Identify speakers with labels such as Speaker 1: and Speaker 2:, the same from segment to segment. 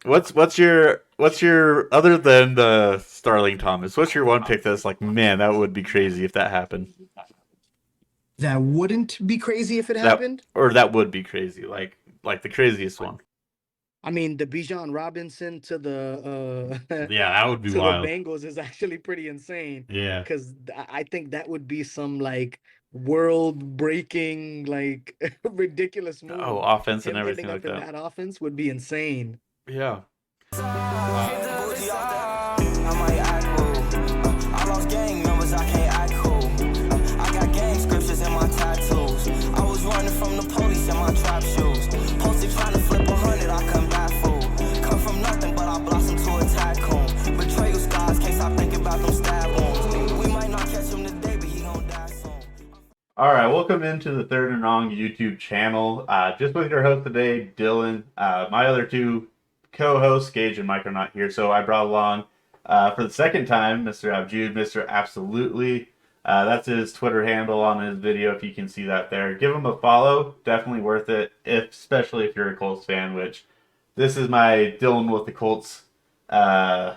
Speaker 1: what's your other than the Starling Thomas? What's your one pick that's like, man, that would be crazy if that happened.
Speaker 2: That wouldn't be crazy if it
Speaker 1: That
Speaker 2: happened.
Speaker 1: or that would be crazy, like the craziest one.
Speaker 2: I mean, the Bijan Robinson to the
Speaker 1: Yeah, that would be
Speaker 2: to the
Speaker 1: wild.
Speaker 2: Bengals is actually pretty insane
Speaker 1: Yeah.
Speaker 2: because I think that would be some like world breaking like ridiculous
Speaker 1: Oh,
Speaker 2: move.
Speaker 1: offense and
Speaker 2: Him ending
Speaker 1: everything like
Speaker 2: up in
Speaker 1: that.
Speaker 2: that offense would be insane.
Speaker 1: Yeah.
Speaker 3: I might act rude. I lost gang members, I can't act cool. I got gang scriptures in my tattoos. I was running from the police in my trap shoes. Posted trying to flip 100, I come back fool. Come from nothing, but I blossomed to a tycoon. Betrayal scars, can't stop thinking about them stab wounds. We might not catch him today, but he gon' die soon.
Speaker 1: All right, welcome into the Third and Wrong YouTube channel. Just with your host today, Dylan. My other two co-hosts, Gage and Mike, are not here, so I brought along for the second time Mr. Abjude, Mr. Absolutely. That's his Twitter handle on his video, if you can see that there. Give him a follow, definitely worth it, especially if you're a Colts fan, which this is my Dylan with the Colts, uh,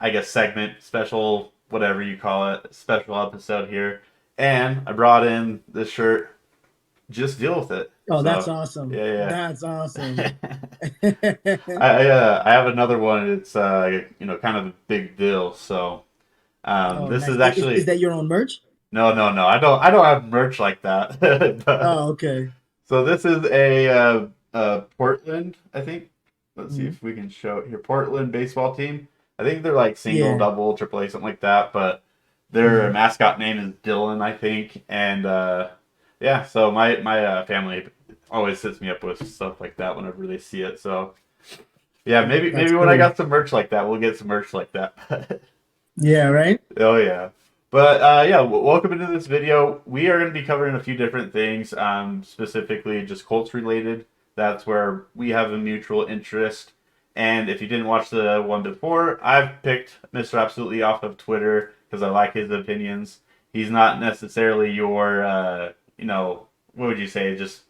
Speaker 1: I guess, segment, special, whatever you call it, special episode here. And I brought in this shirt. Just deal with it.
Speaker 2: Oh, that's
Speaker 1: So
Speaker 2: awesome.
Speaker 1: yeah,
Speaker 2: That's awesome.
Speaker 1: yeah. I have another one. It's kind of a big deal. So
Speaker 2: Oh,
Speaker 1: this
Speaker 2: nice.
Speaker 1: is
Speaker 2: Is
Speaker 1: actually
Speaker 2: that your own merch?
Speaker 1: no. I don't have merch like that. But,
Speaker 2: Oh, okay.
Speaker 1: so this is a Portland, I think. Let's see
Speaker 2: Mhm.
Speaker 1: if we can show it here. Portland baseball team. I think they're like single,
Speaker 2: Yeah.
Speaker 1: double, triple A, something like that. But their
Speaker 2: Mhm.
Speaker 1: mascot name is Dylan, I think. And yeah, so my family always sets me up with stuff like that whenever they see it. So yeah, maybe
Speaker 2: That's
Speaker 1: maybe when I
Speaker 2: cool.
Speaker 1: got some merch like that, we'll get some merch like that.
Speaker 2: Yeah, right?
Speaker 1: Oh yeah. But yeah, welcome into this video. We are going to be covering a few different things, specifically just Colts related. That's where we have a mutual interest. And if you didn't watch the one before, I've picked Mr. Absolutely off of Twitter because I like his opinions. He's not necessarily your, what would you say, just,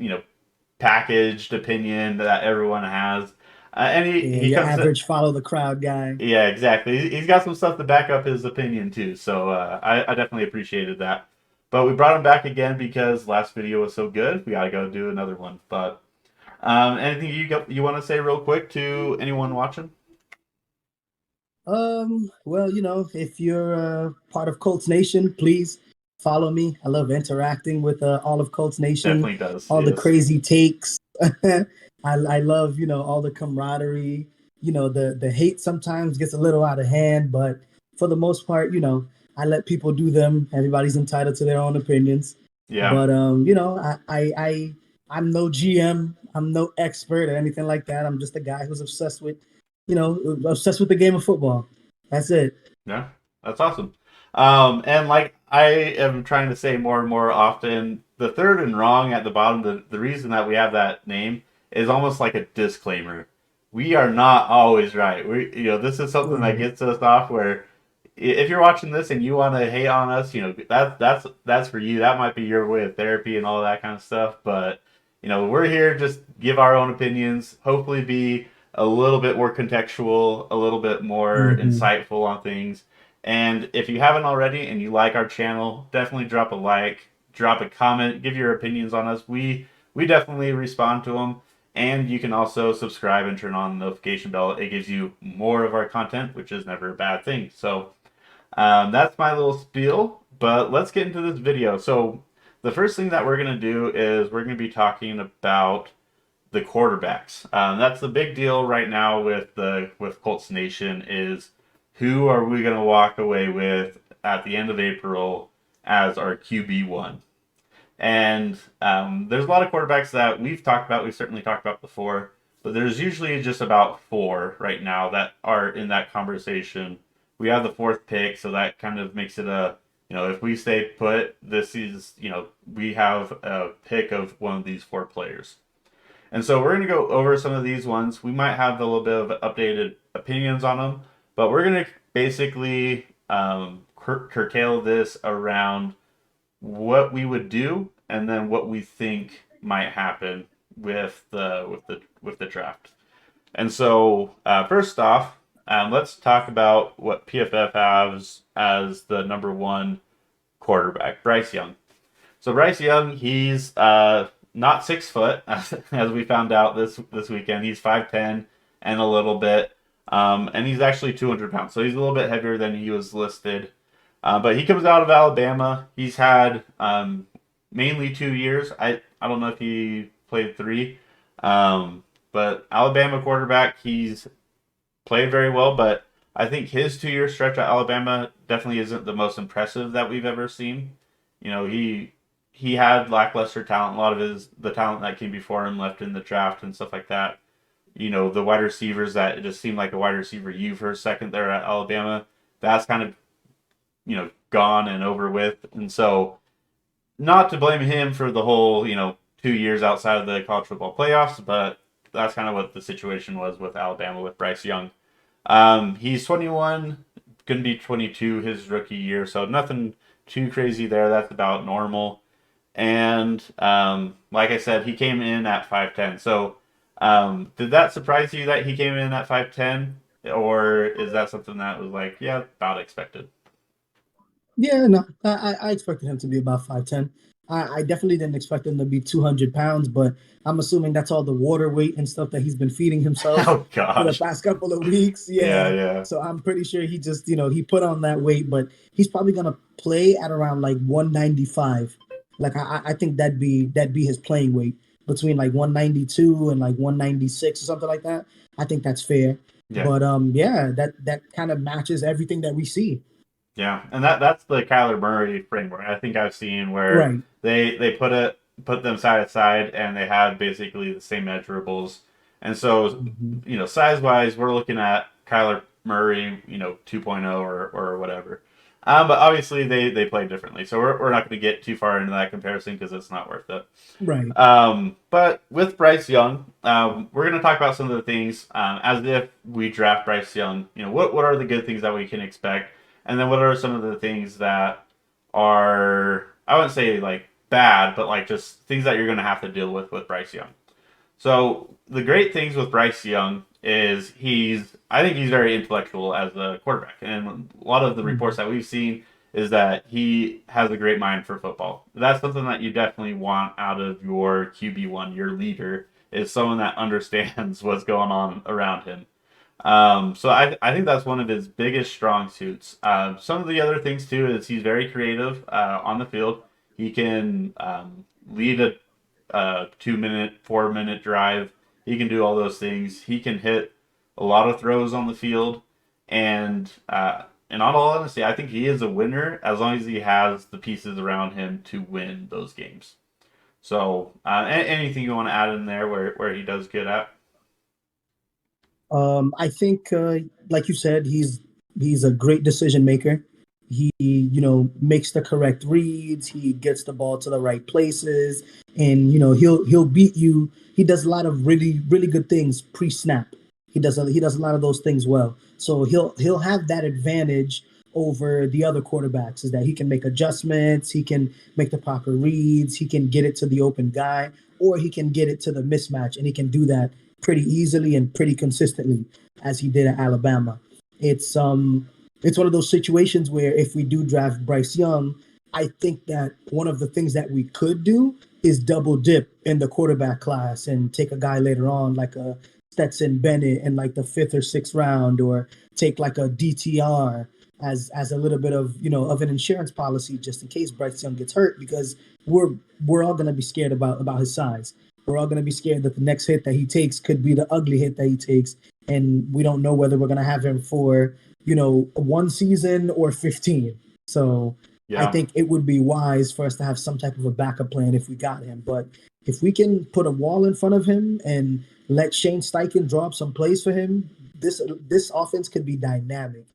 Speaker 1: packaged opinion that everyone has. And
Speaker 2: Yeah,
Speaker 1: he
Speaker 2: your
Speaker 1: comes
Speaker 2: average follow the crowd guy.
Speaker 1: yeah, exactly. He's got some stuff to back up his opinion too, so I definitely appreciated that. But we brought him back again because last video was so good. We got to go do another one. But anything you want to say real quick to anyone watching?
Speaker 2: Well, if you're part of Colts Nation, please follow me. I love interacting with all of Colts Nation,
Speaker 1: Definitely does.
Speaker 2: all the
Speaker 1: Yes.
Speaker 2: crazy takes. I love, all the camaraderie. The hate sometimes gets a little out of hand, but for the most part, I let people do them. Everybody's entitled to their own opinions.
Speaker 1: Yeah.
Speaker 2: But I'm no GM, I'm no expert or anything like that. I'm just a guy who's obsessed with the game of football. That's it.
Speaker 1: Yeah. That's awesome. And like I am trying to say more and more often, the third and wrong at the bottom, the reason that we have that name is almost like a disclaimer. We are not always right. This is something that
Speaker 2: Right.
Speaker 1: gets us off where if you're watching this and you want to hate on us, that's for you. That might be your way of therapy and all that kind of stuff. But we're here just give our own opinions. Hopefully, be a little bit more contextual, a little bit more
Speaker 2: Hmm.
Speaker 1: insightful on things. And if you haven't already and you like our channel, definitely drop a like, drop a comment, give your opinions on us. We definitely respond to them. And you can also subscribe and turn on the notification bell. It gives you more of our content, which is never a bad thing. So that's my little spiel, but let's get into this video. So, the first thing that we're going to do is we're going to be talking about the quarterbacks. That's the big deal right now with Colts Nation is who are we going to walk away with at the end of April as our QB1. And there's a lot of quarterbacks that we've talked about. We've certainly talked about before, but there's usually just about four right now that are in that conversation. We have the fourth pick, so that kind of makes it if we stay put, this is, we have a pick of one of these four players. And so we're going to go over some of these ones. We might have a little bit of updated opinions on them, but we're going to basically curtail this around what we would do and then what we think might happen with the draft. And so, first off, let's talk about what PFF has as the number one quarterback, Bryce Young. So Bryce Young, he's not 6 foot, as we found out this weekend. He's 5'10" and a little bit, and he's actually 200 pounds. So he's a little bit heavier than he was listed. But he comes out of Alabama. He's had mainly 2 years. I don't know if he played three, but Alabama quarterback. He's played very well, but I think his 2 year stretch at Alabama definitely isn't the most impressive that we've ever seen. You know, he had lackluster talent. A lot of the talent that came before him left in the draft and stuff like that. You know, the wide receivers that it just seemed like a wide receiver you for a second there at Alabama. That's kind of gone and over with, and so not to blame him for the whole 2 years outside of the college football playoffs, but that's kind of what the situation was with Alabama with Bryce Young. He's 21, going to be 22 his rookie year, so nothing too crazy there. That's about normal. And like I said, he came in at 5'10". So did that surprise you that he came in at 5'10", or is that something that was like, yeah, about expected?
Speaker 2: Yeah, no, I expected him to be about 5'10". I definitely didn't expect him to be 200 pounds, but I'm assuming that's all the water weight and stuff that he's been feeding himself
Speaker 1: Oh
Speaker 2: for the
Speaker 1: gosh.
Speaker 2: past couple of weeks.
Speaker 1: Yeah,
Speaker 2: Yeah.
Speaker 1: yeah,
Speaker 2: So I'm pretty sure he just, he put on that weight, but he's probably gonna play at around like 195. Like I think that'd be his playing weight between like 192 and like 196 or something like that. I think that's fair.
Speaker 1: yeah.
Speaker 2: But yeah, that kind of matches everything that we see.
Speaker 1: Yeah, and that's the Kyler Murray framework. I think I've seen where
Speaker 2: Right.
Speaker 1: they put them side to side and they have basically the same measurables. And so,
Speaker 2: Mhm.
Speaker 1: size wise, we're looking at Kyler Murray, 2.0 or whatever. But obviously they play differently, so we're not going to get too far into that comparison because it's not worth it.
Speaker 2: Right.
Speaker 1: But with Bryce Young, we're going to talk about some of the things as if we draft Bryce Young. What are the good things that we can expect, and then what are some of the things that are, I wouldn't say like bad, but like just things that you're going to have to deal with Bryce Young. So the great things with Bryce Young is I think he's very intellectual as a quarterback, and a lot of the reports
Speaker 2: Mhm.
Speaker 1: that we've seen is that he has a great mind for football. That's something that you definitely want out of your QB1, your leader, is someone that understands what's going on around him. So I think that's one of his biggest strong suits. Some of the other things too is he's very creative on the field. He can lead a 2 minute, 4 minute drive. He can do all those things. He can hit a lot of throws on the field, and on all honesty, I think he is a winner as long as he has the pieces around him to win those games. So anything you want to add in there where he does good at?
Speaker 2: I think, like you said, he's a great decision maker. He, makes the correct reads. He gets the ball to the right places, and he'll beat you. He does a lot of really really good things pre snap. He does a lot of those things well. So he'll have that advantage over the other quarterbacks is that he can make adjustments. He can make the proper reads. He can get it to the open guy, or he can get it to the mismatch, and he can do that pretty easily and pretty consistently as he did at Alabama. It's um it's one of those situations where if we do draft Bryce Young, I think that one of the things that we could do is double dip in the quarterback class and take a guy later on like a Stetson Bennett in like the fifth or sixth round, or take like a DTR as a little bit of of an insurance policy just in case Bryce Young gets hurt, because we're we're all gonna be scared about his size. We're all going to be scared that the next hit that he takes could be the ugly hit that he takes, and we don't know whether we're going to have him for one season or 15. So I
Speaker 1: Yeah.
Speaker 2: think it would be wise for us to have some type of a backup plan if we got him. But if we can put a wall in front of him and let Shane Steichen draw up some plays for him, this offense could be dynamic.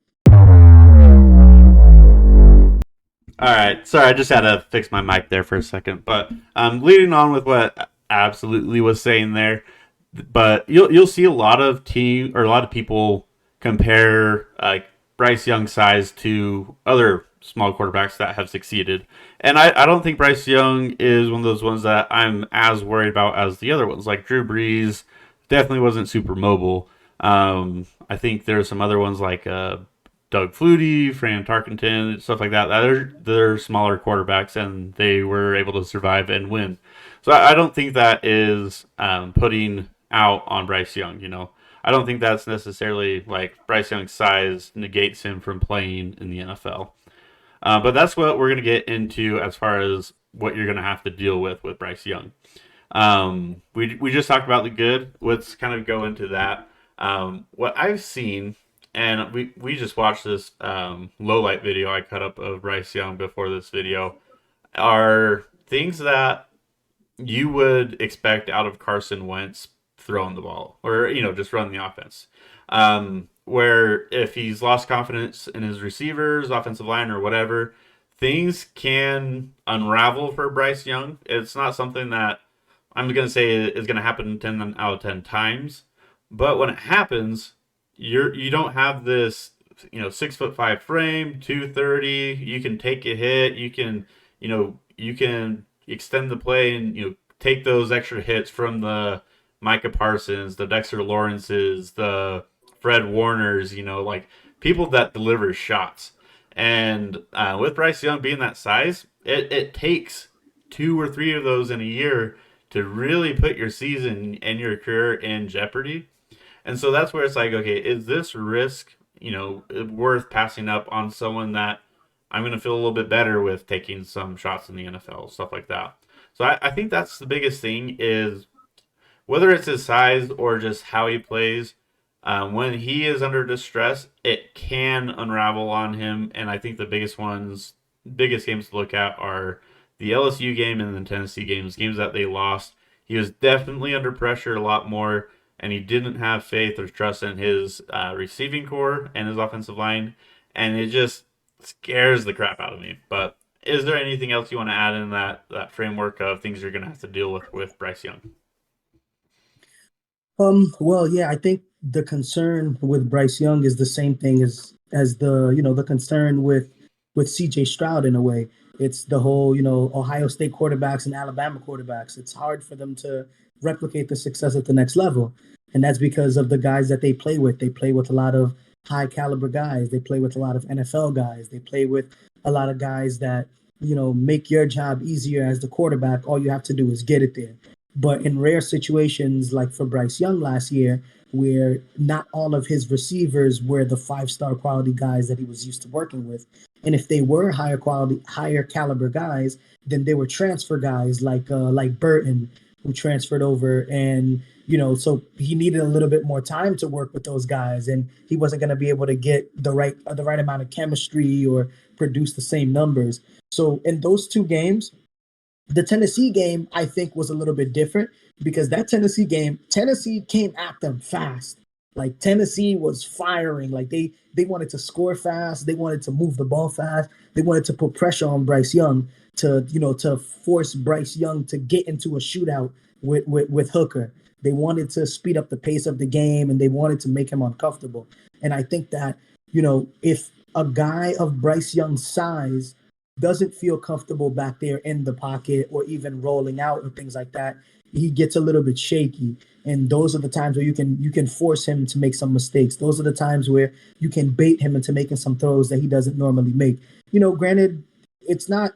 Speaker 1: All right. Sorry, I just had to fix my mic there for a second. But leading on with what absolutely was saying there, but you'll see a lot of people compare Bryce Young's size to other small quarterbacks that have succeeded, and I don't think Bryce Young is one of those ones that I'm as worried about as the other ones, like Drew Brees, definitely wasn't super mobile. I think there's some other ones like Doug Flutie, Fran Tarkenton, stuff like that. They're smaller quarterbacks, and they were able to survive and win. So I don't think that is putting out on Bryce Young. I don't think that's necessarily like Bryce Young's size negates him from playing in the NFL. But that's what we're going to get into as far as what you're going to have to deal with Bryce Young. We just talked about the good. Let's kind of go into that. What I've seen, and we just watched this low light video I cut up of Bryce Young before this video, are things that you would expect out of Carson Wentz throwing the ball or just running the offense. Where if he's lost confidence in his receivers, offensive line, or whatever, things can unravel for Bryce Young. It's not something that I'm going to say is going to happen 10 out of 10 times, but when it happens, you don't have this 6'5" frame, 230. You can take a hit. You can extend the play and take those extra hits from the Micah Parsons, the Dexter Lawrences, the Fred Warners. Like people that deliver shots. And with Bryce Young being that size, it takes 2 or 3 of those in a year to really put your season and your career in jeopardy. And so that's where it's like, okay, is this risk, worth passing up on someone that I'm going to feel a little bit better with taking some shots in the NFL, stuff like that. So I think that's the biggest thing is whether it's his size or just how he plays. When he is under distress, it can unravel on him. And I think the biggest games to look at are the LSU game and the Tennessee games that they lost. He was definitely under pressure a lot more, and he didn't have faith or trust in his receiving core and his offensive line, and it just scares the crap out of me. But is there anything else you want to add in that framework of things you're going to have to deal with Bryce Young?
Speaker 2: Well, yeah, I think the concern with Bryce Young is the same thing as the concern with CJ Stroud in a way. It's the whole, Ohio State quarterbacks and Alabama quarterbacks. It's hard for them to replicate the success at the next level. And that's because of the guys that they play with. They play with a lot of high caliber guys. They play with a lot of NFL guys. They play with a lot of guys that, make your job easier as the quarterback. All you have to do is get it there. But in rare situations, like for Bryce Young last year, where not all of his receivers were the 5-star quality guys that he was used to working with, and if they were higher quality, higher caliber guys, then they were transfer guys like Burton, who transferred over, and so he needed a little bit more time to work with those guys, and he wasn't going to be able to get the right amount of chemistry or produce the same numbers. So in those two games, the Tennessee game, I think, was a little bit different because that Tennessee game, Tennessee came at them fast. Like Tennessee was firing. Like they wanted to score fast. They wanted to move the ball fast. They wanted to put pressure on Bryce Young to force Bryce Young to get into a shootout with Hooker. They wanted to speed up the pace of the game and they wanted to make him uncomfortable. And I think that, if a guy of Bryce Young's size doesn't feel comfortable back there in the pocket or even rolling out and things like that, he gets a little bit shaky. And those are the times where you can force him to make some mistakes. Those are the times where you can bait him into making some throws that he doesn't normally make. Granted, it's not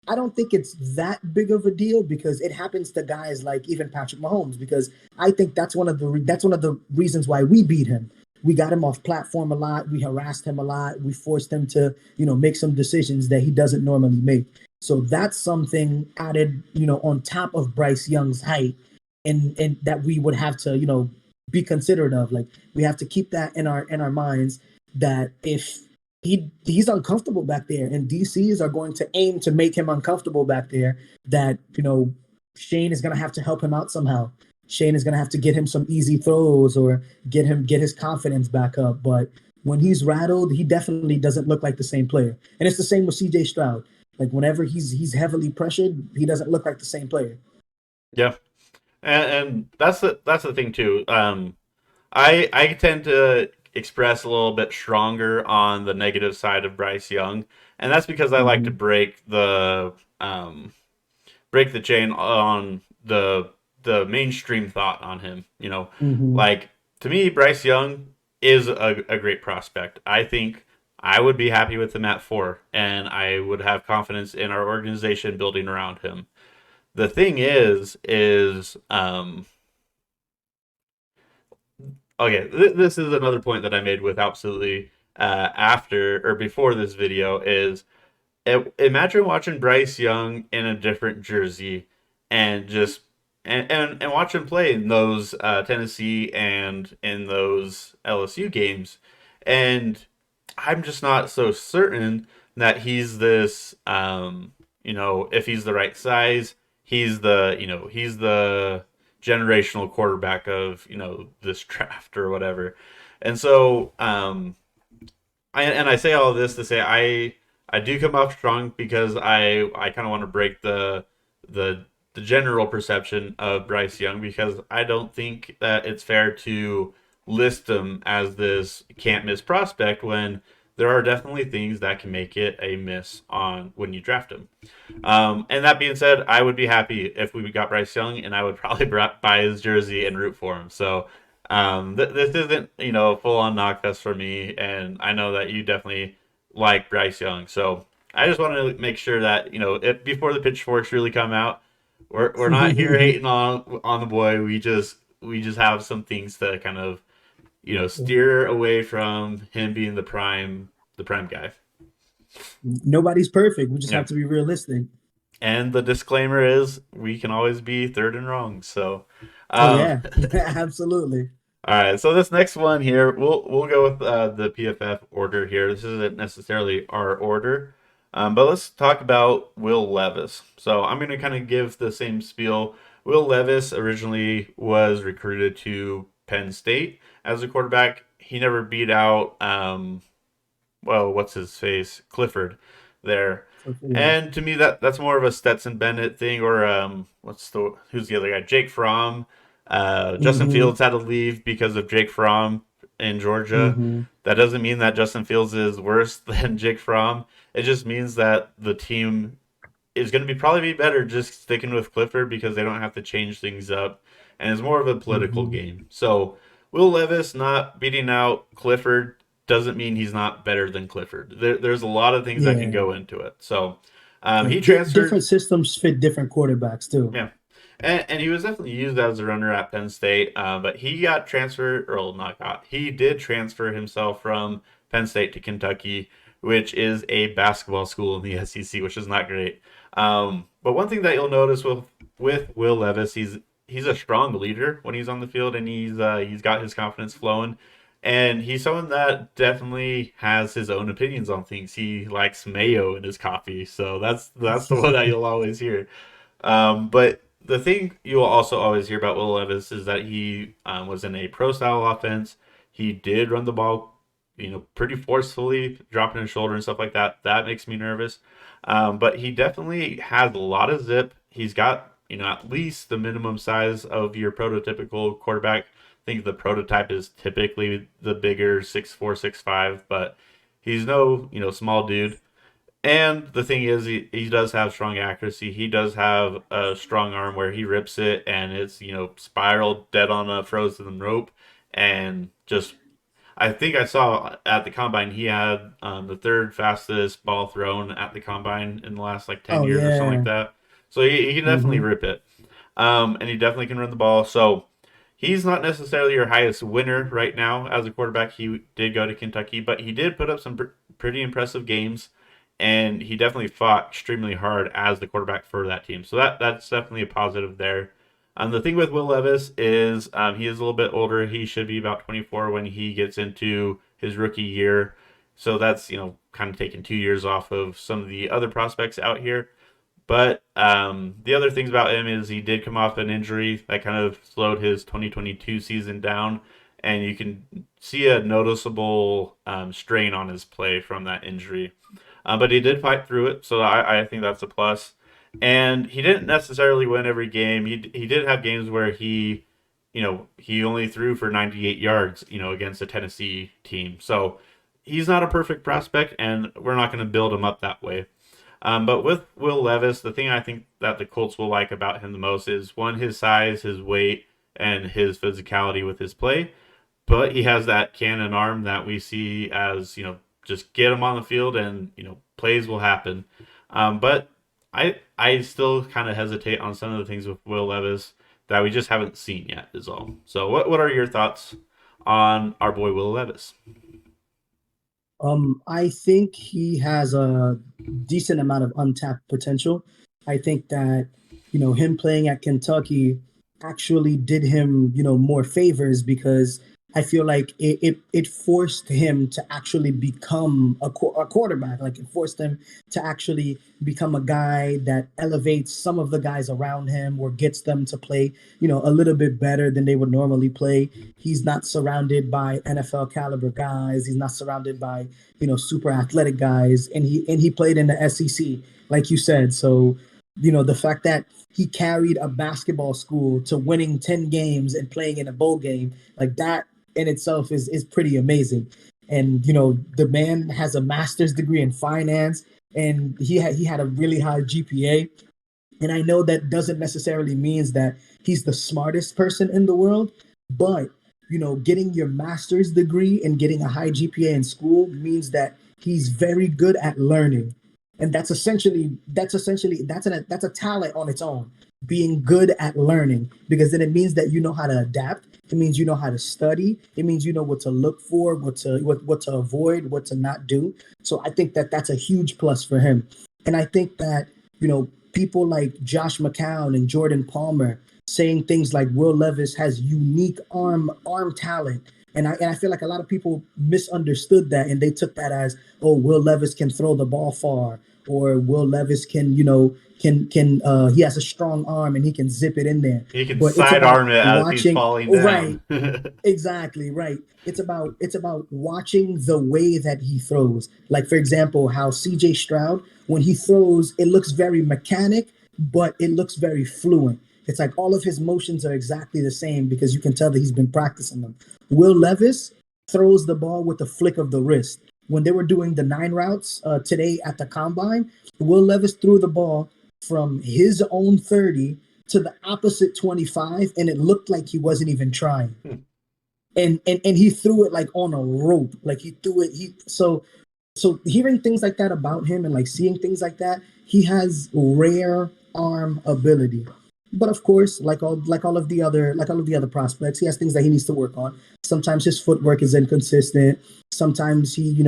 Speaker 2: I don't think it's that big of a deal because it happens to guys like even Patrick Mahomes, because I think that's one of the reasons why we beat him. We got him off platform a lot. We harassed him a lot. We forced him to, make some decisions that he doesn't normally make. So that's something added, on top of Bryce Young's height, and that we would have to, be considerate of. Like we have to keep that in our minds that if he's uncomfortable back there, and DCs are going to aim to make him uncomfortable back there, that Shane is going to have to help him out somehow. Shane is going to have to get him some easy throws or get his confidence back up. But when he's rattled, he definitely doesn't look like the same player. And it's the same with CJ Stroud. Like whenever he's heavily pressured, he doesn't look like the same player.
Speaker 1: Yeah, and that's the thing too. I tend to express a little bit stronger on the negative side of Bryce Young, and that's because I like to
Speaker 2: Mm-hmm.
Speaker 1: break the chain on the the mainstream thought on him.
Speaker 2: Hmm.
Speaker 1: Like to me, Bryce Young is a great prospect. I think I would be happy with him at 4, and I would have confidence in our organization building around him. The thing is okay. This is another point that I made with absolutely after or before this video is imagine watching Bryce Young in a different jersey and just and watch him play in those Tennessee and in those LSU games, and I'm just not so certain that he's this. If he's the right size, he's the generational quarterback of this draft or whatever, and so I say all this to say I do come off strong because I kind of want to break the the general perception of Bryce Young because I don't think that it's fair to list him as this can't miss prospect when there are definitely things that can make it a miss on when you draft him. And that being said, I would be happy if we got Bryce Young, and I would probably buy his jersey and root for him. So this isn't full on knockfest for me, and I know that you definitely like Bryce Young. So I just want to make sure that if before the pitchforks really come out, we're not here hating on the boy. We just have some things to kind of steer away from him being the prime guy.
Speaker 2: Nobody's perfect. We just
Speaker 1: Yeah.
Speaker 2: have to be realistic.
Speaker 1: And the disclaimer is we can always be third and wrong. So,
Speaker 2: Oh
Speaker 1: um,
Speaker 2: yeah, absolutely.
Speaker 1: all right. So this next one here, we'll go with the PFF order here. This isn't necessarily our order, but let's talk about Will Levis. So I'm going to kind of give the same spiel. Will Levis originally was recruited to Penn State as a quarterback. He never beat out well, what's his face, Clifford, there.
Speaker 2: So, yeah.
Speaker 1: And to me, that's more of a Stetson Bennett thing, or who's the other guy? Jake Fromm. Justin
Speaker 2: Hmm.
Speaker 1: Fields had to leave because of Jake Fromm in Georgia.
Speaker 2: Hmm.
Speaker 1: That doesn't mean that Justin Fields is worse than Jake Fromm. It just means that the team is going to probably be better just sticking with Clifford because they don't have to change things up, and it's more of a political
Speaker 2: Hmm.
Speaker 1: game. So Will Levis not beating out Clifford doesn't mean he's not better than Clifford. There's a lot of things that can
Speaker 2: Yeah.
Speaker 1: go into it. So
Speaker 2: Yeah.
Speaker 1: he transferred,
Speaker 2: Different systems fit different quarterbacks too.
Speaker 1: yeah, and he was definitely used as a runner at Penn State, but he got transferred, or well, not got, he did transfer himself from Penn State to Kentucky, which is a basketball school in the SEC, which is not great. But one thing that you'll notice with Will Levis, he's a strong leader when he's on the field, and he's got his confidence flowing. And he's someone that definitely has his own opinions on things. He likes mayo in his coffee, so that's the one that you'll always hear. But the thing you will also always hear about Will Levis is that he was in a pro style offense. He did run the ball, pretty forcefully, dropping his shoulder and stuff like that. That makes me nervous. But he definitely has a lot of zip. He's got, at least the minimum size of your prototypical quarterback. I think the prototype is typically the bigger 6'4", 6'5", but he's no, small dude. And the thing is, he does have strong accuracy. He does have a strong arm where he rips it and it's, spiraled dead on a frozen rope. And just, I think I saw at the combine, he had the third fastest ball thrown at the combine in the last like 10
Speaker 2: Oh
Speaker 1: years or something like
Speaker 2: yeah.
Speaker 1: that. So he can definitely
Speaker 2: Hmm.
Speaker 1: rip it. And he definitely can run the ball. So he's not necessarily your highest winner right now as a quarterback. He did go to Kentucky, but he did put up some pretty impressive games, and he definitely fought extremely hard as the quarterback for that team. So that's definitely a positive there. The thing with Will Levis is he is a little bit older. He should be about 24 when he gets into his rookie year. So that's kind of taking 2 years off of some of the other prospects out here. But the other things about him is he did come off an injury that kind of slowed his 2022 season down, and you can see a noticeable strain on his play from that injury. But he did fight through it, so I think that's a plus. And he didn't necessarily win every game. He did have games where he only threw for 98 yards, against a Tennessee team. So he's not a perfect prospect, and we're not going to build him up that way. But with Will Levis, the thing I think that the Colts will like about him the most is one, his size, his weight, and his physicality with his play. But he has that cannon arm that we see as, just get him on the field and, plays will happen. But I still kind of hesitate on some of the things with Will Levis that we just haven't seen yet, is all. So what are your thoughts on our boy Will Levis?
Speaker 2: I think he has a decent amount of untapped potential. I think that, him playing at Kentucky actually did him, more favors because I feel like it forced him to actually become a quarterback. Like it forced him to actually become a guy that elevates some of the guys around him or gets them to play, a little bit better than they would normally play. He's not surrounded by NFL caliber guys. He's not surrounded by, super athletic guys. And he played in the SEC, like you said. So, the fact that he carried a basketball school to winning 10 games and playing in a bowl game, like that in itself is pretty amazing. And the man has a master's degree in finance, and he had a really high GPA. And I know that doesn't necessarily means that he's the smartest person in the world, but getting your master's degree and getting a high GPA in school means that he's very good at learning. And that's a talent on its own, being good at learning, because then it means that you know how to adapt. It means you know how to study. It means you know what to look for, what to avoid, what to not do. So I think that that's a huge plus for him. And I think that people like Josh McCown and Jordan Palmer saying things like Will Levis has unique arm talent. And I feel like a lot of people misunderstood that, and they took that as, oh, Will Levis can throw the ball far, or Will Levis can, he has a strong arm and he can zip it in there.
Speaker 1: He can
Speaker 2: But it's
Speaker 1: sidearm
Speaker 2: about
Speaker 1: it as he's
Speaker 2: watching,
Speaker 1: falling
Speaker 2: right?
Speaker 1: down.
Speaker 2: Exactly, right. It's about watching the way that he throws. Like for example, how CJ Stroud, when he throws, it looks very mechanic, but it looks very fluent. It's like all of his motions are exactly the same because you can tell that he's been practicing them. Will Levis throws the ball with a flick of the wrist. When they were doing the 9 routes today at the combine, Will Levis threw the ball from his own 30 to the opposite 25, and it looked like he wasn't even trying. And he threw it like on a rope. Like he threw it. So hearing things like that about him and like seeing things like that, he has rare arm ability. But of course, like all of the other prospects, he has things that he needs to work on. Sometimes his footwork is inconsistent. Sometimes he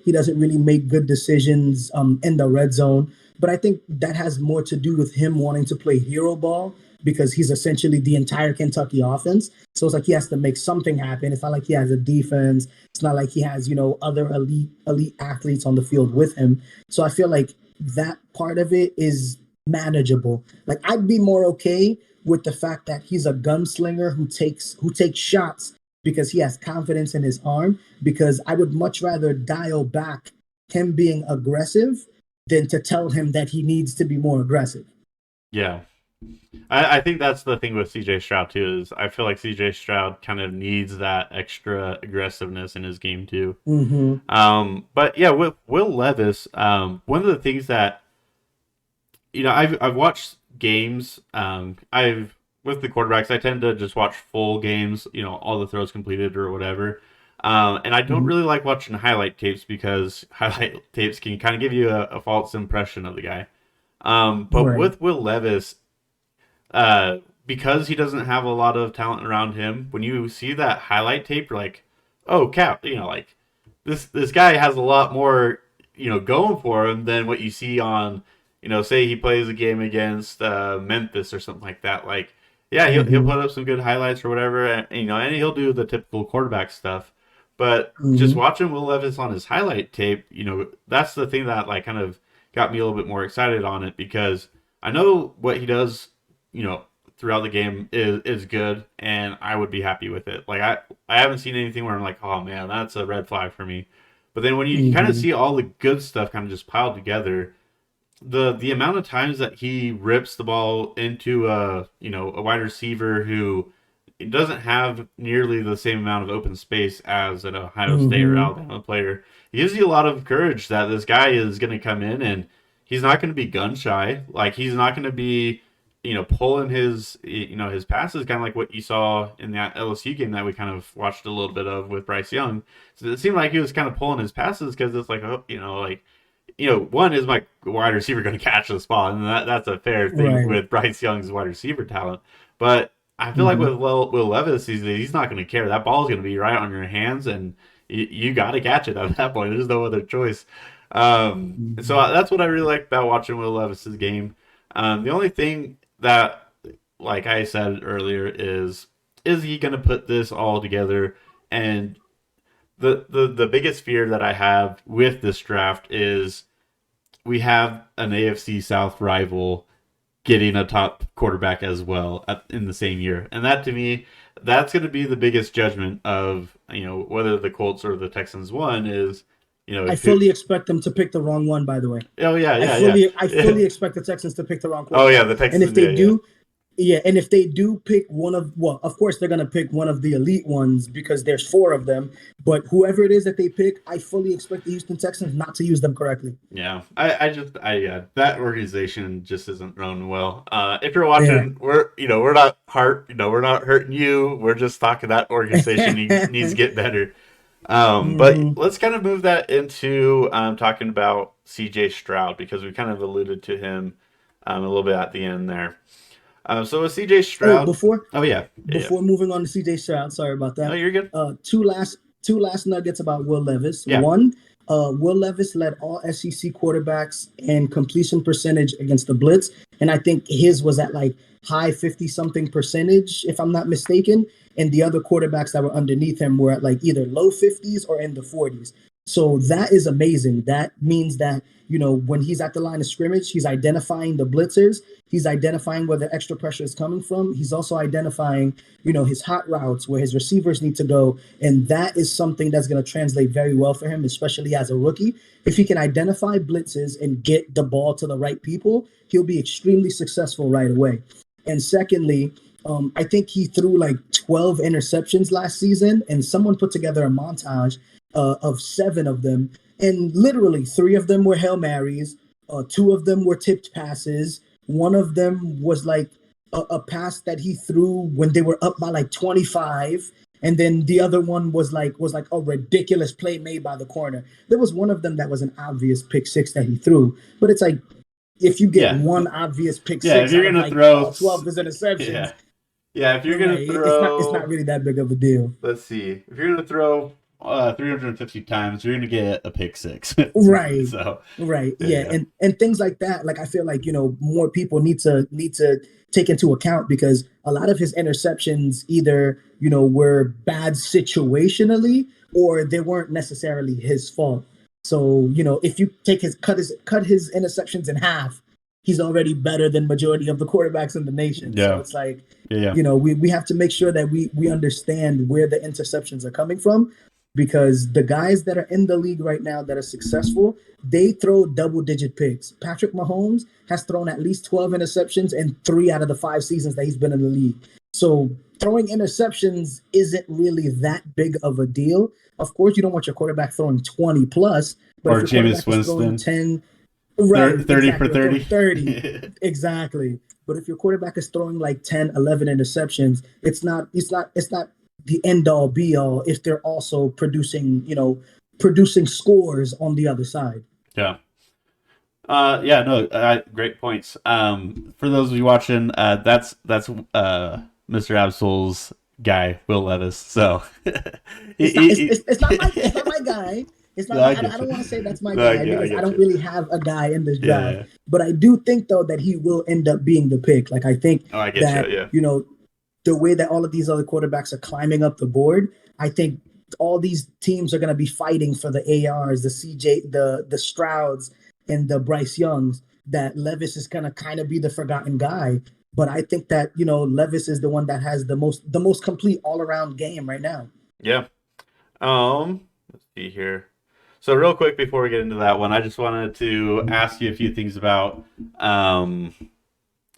Speaker 2: doesn't really make good decisions in the red zone. But I think that has more to do with him wanting to play hero ball because he's essentially the entire Kentucky offense. So it's like he has to make something happen. It's not like he has a defense. It's not like he has, other elite athletes on the field with him. So I feel like that part of it is manageable. Like I'd be more okay with the fact that he's a gunslinger who takes shots because he has confidence in his arm, because I would much rather dial back him being aggressive than to tell him that he needs to be more aggressive.
Speaker 1: Yeah. I think that's the thing with CJ Stroud too, is I feel like CJ Stroud kind of needs that extra aggressiveness in his game too.
Speaker 2: Mm-hmm.
Speaker 1: But yeah, with Will Levis, one of the things that I've watched games. I've with the quarterbacks, I tend to just watch full games. All the throws completed or whatever. And I don't
Speaker 2: Mm-hmm.
Speaker 1: really like watching highlight tapes because highlight tapes can kind of give you a false impression of the guy. But
Speaker 2: Right.
Speaker 1: with Will Levis, because he doesn't have a lot of talent around him, when you see that highlight tape, you're like, oh, cap, like this guy has a lot more, going for him than what you see on, say he plays a game against Memphis or something like that. Like, yeah, he'll
Speaker 2: Mm-hmm.
Speaker 1: put up some good highlights or whatever, and he'll do the typical quarterback stuff. But just
Speaker 2: Mm-hmm.
Speaker 1: watching Will Levis on his highlight tape, that's the thing that like kind of got me a little bit more excited on it, because I know what he does, you know, throughout the game is good, and I would be happy with it. Like I haven't seen anything where I'm like, oh man, that's a red flag for me. But then when you kind of
Speaker 2: Mm-hmm.
Speaker 1: see all the good stuff kind of just piled together, the amount of times that he rips the ball into a wide receiver who doesn't have nearly the same amount of open space as an Ohio State or
Speaker 2: Mm-hmm.
Speaker 1: Alabama player, it gives you a lot of courage that this guy is going to come in and he's not going to be gun shy. Like he's not going to be, pulling his passes, kind of like what you saw in that LSU game that we kind of watched a little bit of with Bryce Young. So it seemed like he was kind of pulling his passes because it's like, one is my wide receiver going to catch the ball, and that's a fair thing
Speaker 2: Right.
Speaker 1: with Bryce Young's wide receiver talent. But I feel like
Speaker 2: Hmm.
Speaker 1: with Will Levis, he's not going to care. That ball is going to be right on your hands, and you got to catch it at that point. There's no other choice. So
Speaker 2: Hmm.
Speaker 1: that's what I really like about watching Will Levis's game. The only thing that, like I said earlier, is he going to put this all together? And the biggest fear that I have with this draft is we have an AFC South rival getting a top quarterback as well in the same year, and that to me, that's going to be the biggest judgment of whether the Colts or the Texans won is
Speaker 2: I
Speaker 1: who.
Speaker 2: fully expect them to pick the wrong one, by the way.
Speaker 1: Oh yeah,
Speaker 2: I
Speaker 1: yeah,
Speaker 2: fully I
Speaker 1: yeah.
Speaker 2: fully expect the Texans to pick the wrong
Speaker 1: Oh yeah,
Speaker 2: quarterback.
Speaker 1: the
Speaker 2: And if
Speaker 1: Texans.
Speaker 2: they
Speaker 1: Yeah, yeah,
Speaker 2: do, yeah, and if they do pick one of, well, of course they're gonna pick one of the elite ones because there's four of them. But whoever it is that they pick, I fully expect the Houston Texans not to use them correctly.
Speaker 1: yeah. Yeah, that organization just isn't run well. If you're
Speaker 2: Yeah.
Speaker 1: watching, we're not hurting you. We're just talking that organization needs to get better. But
Speaker 2: Hmm.
Speaker 1: let's kind of move that into talking about CJ Stroud because we kind of alluded to him a little bit at the end there. So with CJ
Speaker 2: Oh,
Speaker 1: Stroud, oh yeah.
Speaker 2: before moving on to CJ Stroud, sorry about
Speaker 1: No,
Speaker 2: that.
Speaker 1: you're good.
Speaker 2: Two last nuggets about Will Levis.
Speaker 1: Yeah,
Speaker 2: One, Will Levis led all SEC quarterbacks in completion percentage against the blitz, and I think his was at like high 50 something percentage, if I'm not mistaken. And the other quarterbacks that were underneath him were at like either low 50s or in the 40s. So that is amazing. That means that, when he's at the line of scrimmage, he's identifying the blitzers. He's identifying where the extra pressure is coming from. He's also identifying, his hot routes where his receivers need to go. And that is something that's going to translate very well for him, especially as a rookie. If he can identify blitzes and get the ball to the right people, he'll be extremely successful right away. And secondly, I think he threw like 12 interceptions last season, and someone put together a montage of seven of them. And literally, three of them were Hail Marys, two of them were tipped passes, one of them was like a pass that he threw when they were up by like 25. And then the other one was like a ridiculous play made by the corner. There was one of them that was an obvious pick six that he threw, but it's like if you get
Speaker 1: yeah,
Speaker 2: one obvious pick
Speaker 1: yeah. If
Speaker 2: six
Speaker 1: you're
Speaker 2: out of
Speaker 1: gonna
Speaker 2: like
Speaker 1: throw,
Speaker 2: all 12 of his
Speaker 1: yeah,
Speaker 2: interceptions,
Speaker 1: yeah. If you're gonna
Speaker 2: right? It's not
Speaker 1: throw,
Speaker 2: really that big of a deal.
Speaker 1: let's see. If you're gonna throw 350 times, you're gonna get a pick six.
Speaker 2: Right.
Speaker 1: So
Speaker 2: Right. Yeah.
Speaker 1: yeah,
Speaker 2: And things like that, like I feel like, more people need to take into account because a lot of his interceptions either, were bad situationally or they weren't necessarily his fault. So, if you take his interceptions in half, he's already better than majority of the quarterbacks in the nation. So
Speaker 1: yeah,
Speaker 2: it's like,
Speaker 1: yeah,
Speaker 2: we have to make sure that we understand where the interceptions are coming from because the guys that are in the league right now that are successful, they throw double digit picks. Patrick Mahomes has thrown at least 12 interceptions in 3 out of the 5 seasons that he's been in the league. So throwing interceptions isn't really that big of a deal. Of course, you don't want your quarterback throwing 20 plus, but if
Speaker 1: or
Speaker 2: your
Speaker 1: Jameis
Speaker 2: quarterback is throwing
Speaker 1: Winston,
Speaker 2: 10, right,
Speaker 1: 30 for
Speaker 2: exactly, or throwing
Speaker 1: 30.
Speaker 2: 30, exactly. But if your quarterback is throwing like 10, 11 interceptions, it's not the end all be all if they're also producing scores on the other side.
Speaker 1: Yeah. Yeah, no, great points. For those of you watching, that's Mr. Absol's guy, Will Levis. So,
Speaker 2: It's not it's not my guy. It's not
Speaker 1: no, I
Speaker 2: I
Speaker 1: get you.
Speaker 2: don't want to say that's my
Speaker 1: No,
Speaker 2: guy
Speaker 1: I
Speaker 2: because I
Speaker 1: get
Speaker 2: don't
Speaker 1: you.
Speaker 2: really have a guy in this draft.
Speaker 1: Yeah.
Speaker 2: But I do think though that he will end up being the pick. Like I think
Speaker 1: Oh, I get you.
Speaker 2: that,
Speaker 1: Yeah.
Speaker 2: the way that all of these other quarterbacks are climbing up the board, I think all these teams are going to be fighting for the ARs, the CJ, the Strouds, and the Bryce Youngs. That Levis is going to kind of be the forgotten guy. But I think that Levis is the one that has the most complete all around game right now.
Speaker 1: Yeah. Let's see here. So, real quick before we get into that one, I just wanted to ask you a few things about um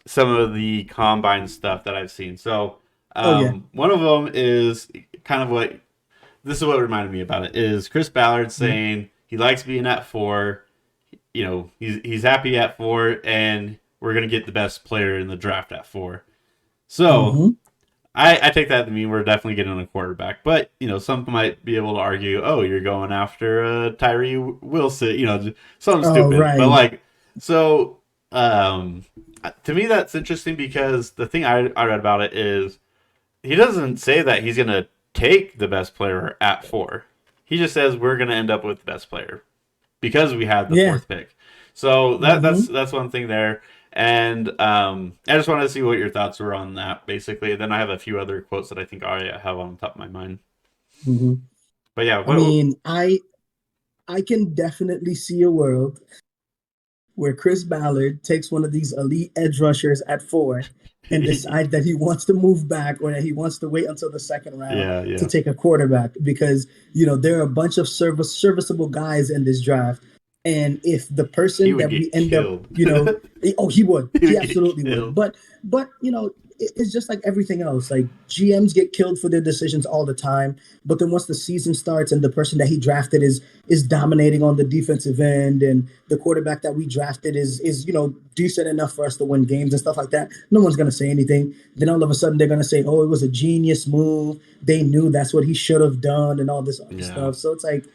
Speaker 1: some of the combine stuff that I've seen. So,
Speaker 2: Oh yeah.
Speaker 1: one of them is kind of what this is what reminded me about it is Chris Ballard
Speaker 2: Mhm.
Speaker 1: saying he likes being at 4. he's happy at 4, and we're gonna get the best player in the draft at 4. So
Speaker 2: Mm-hmm.
Speaker 1: I take that to mean we're definitely getting a quarterback. But some might be able to argue, oh, you're going after Tyree Wilson, something
Speaker 2: Oh,
Speaker 1: stupid. But
Speaker 2: right.
Speaker 1: like, so um, to me that's interesting because the thing I read about it is he doesn't say that he's gonna take the best player at 4. He just says we're gonna end up with the best player because we had the
Speaker 2: Yeah.
Speaker 1: fourth pick. So
Speaker 2: Mm-hmm.
Speaker 1: that's one thing there. And I just wanted to see what your thoughts were on that, basically. Then I have a few other quotes that I think I have on top of my mind.
Speaker 2: Mm-hmm.
Speaker 1: But yeah,
Speaker 2: I mean, I can definitely see a world where Chris Ballard takes one of these elite edge rushers at 4 and decides that he wants to move back or that he wants to wait until the second round
Speaker 1: yeah,
Speaker 2: to
Speaker 1: yeah,
Speaker 2: take a quarterback because there are a bunch of serviceable guys in this draft. And if the
Speaker 1: he
Speaker 2: person
Speaker 1: would
Speaker 2: that we
Speaker 1: get
Speaker 2: end up,
Speaker 1: killed.
Speaker 2: oh, he would,
Speaker 1: he
Speaker 2: he
Speaker 1: would get
Speaker 2: absolutely would.
Speaker 1: killed.
Speaker 2: But it's just like everything else. Like GMs get killed for their decisions all the time. But then once the season starts and the person that he drafted is dominating on the defensive end, and the quarterback that we drafted is decent enough for us to win games and stuff like that, no one's gonna say anything. Then all of a sudden they're gonna say, "Oh, it was a genius move. They knew that's what he should have done," and all this other
Speaker 1: Yeah,
Speaker 2: stuff. So it's like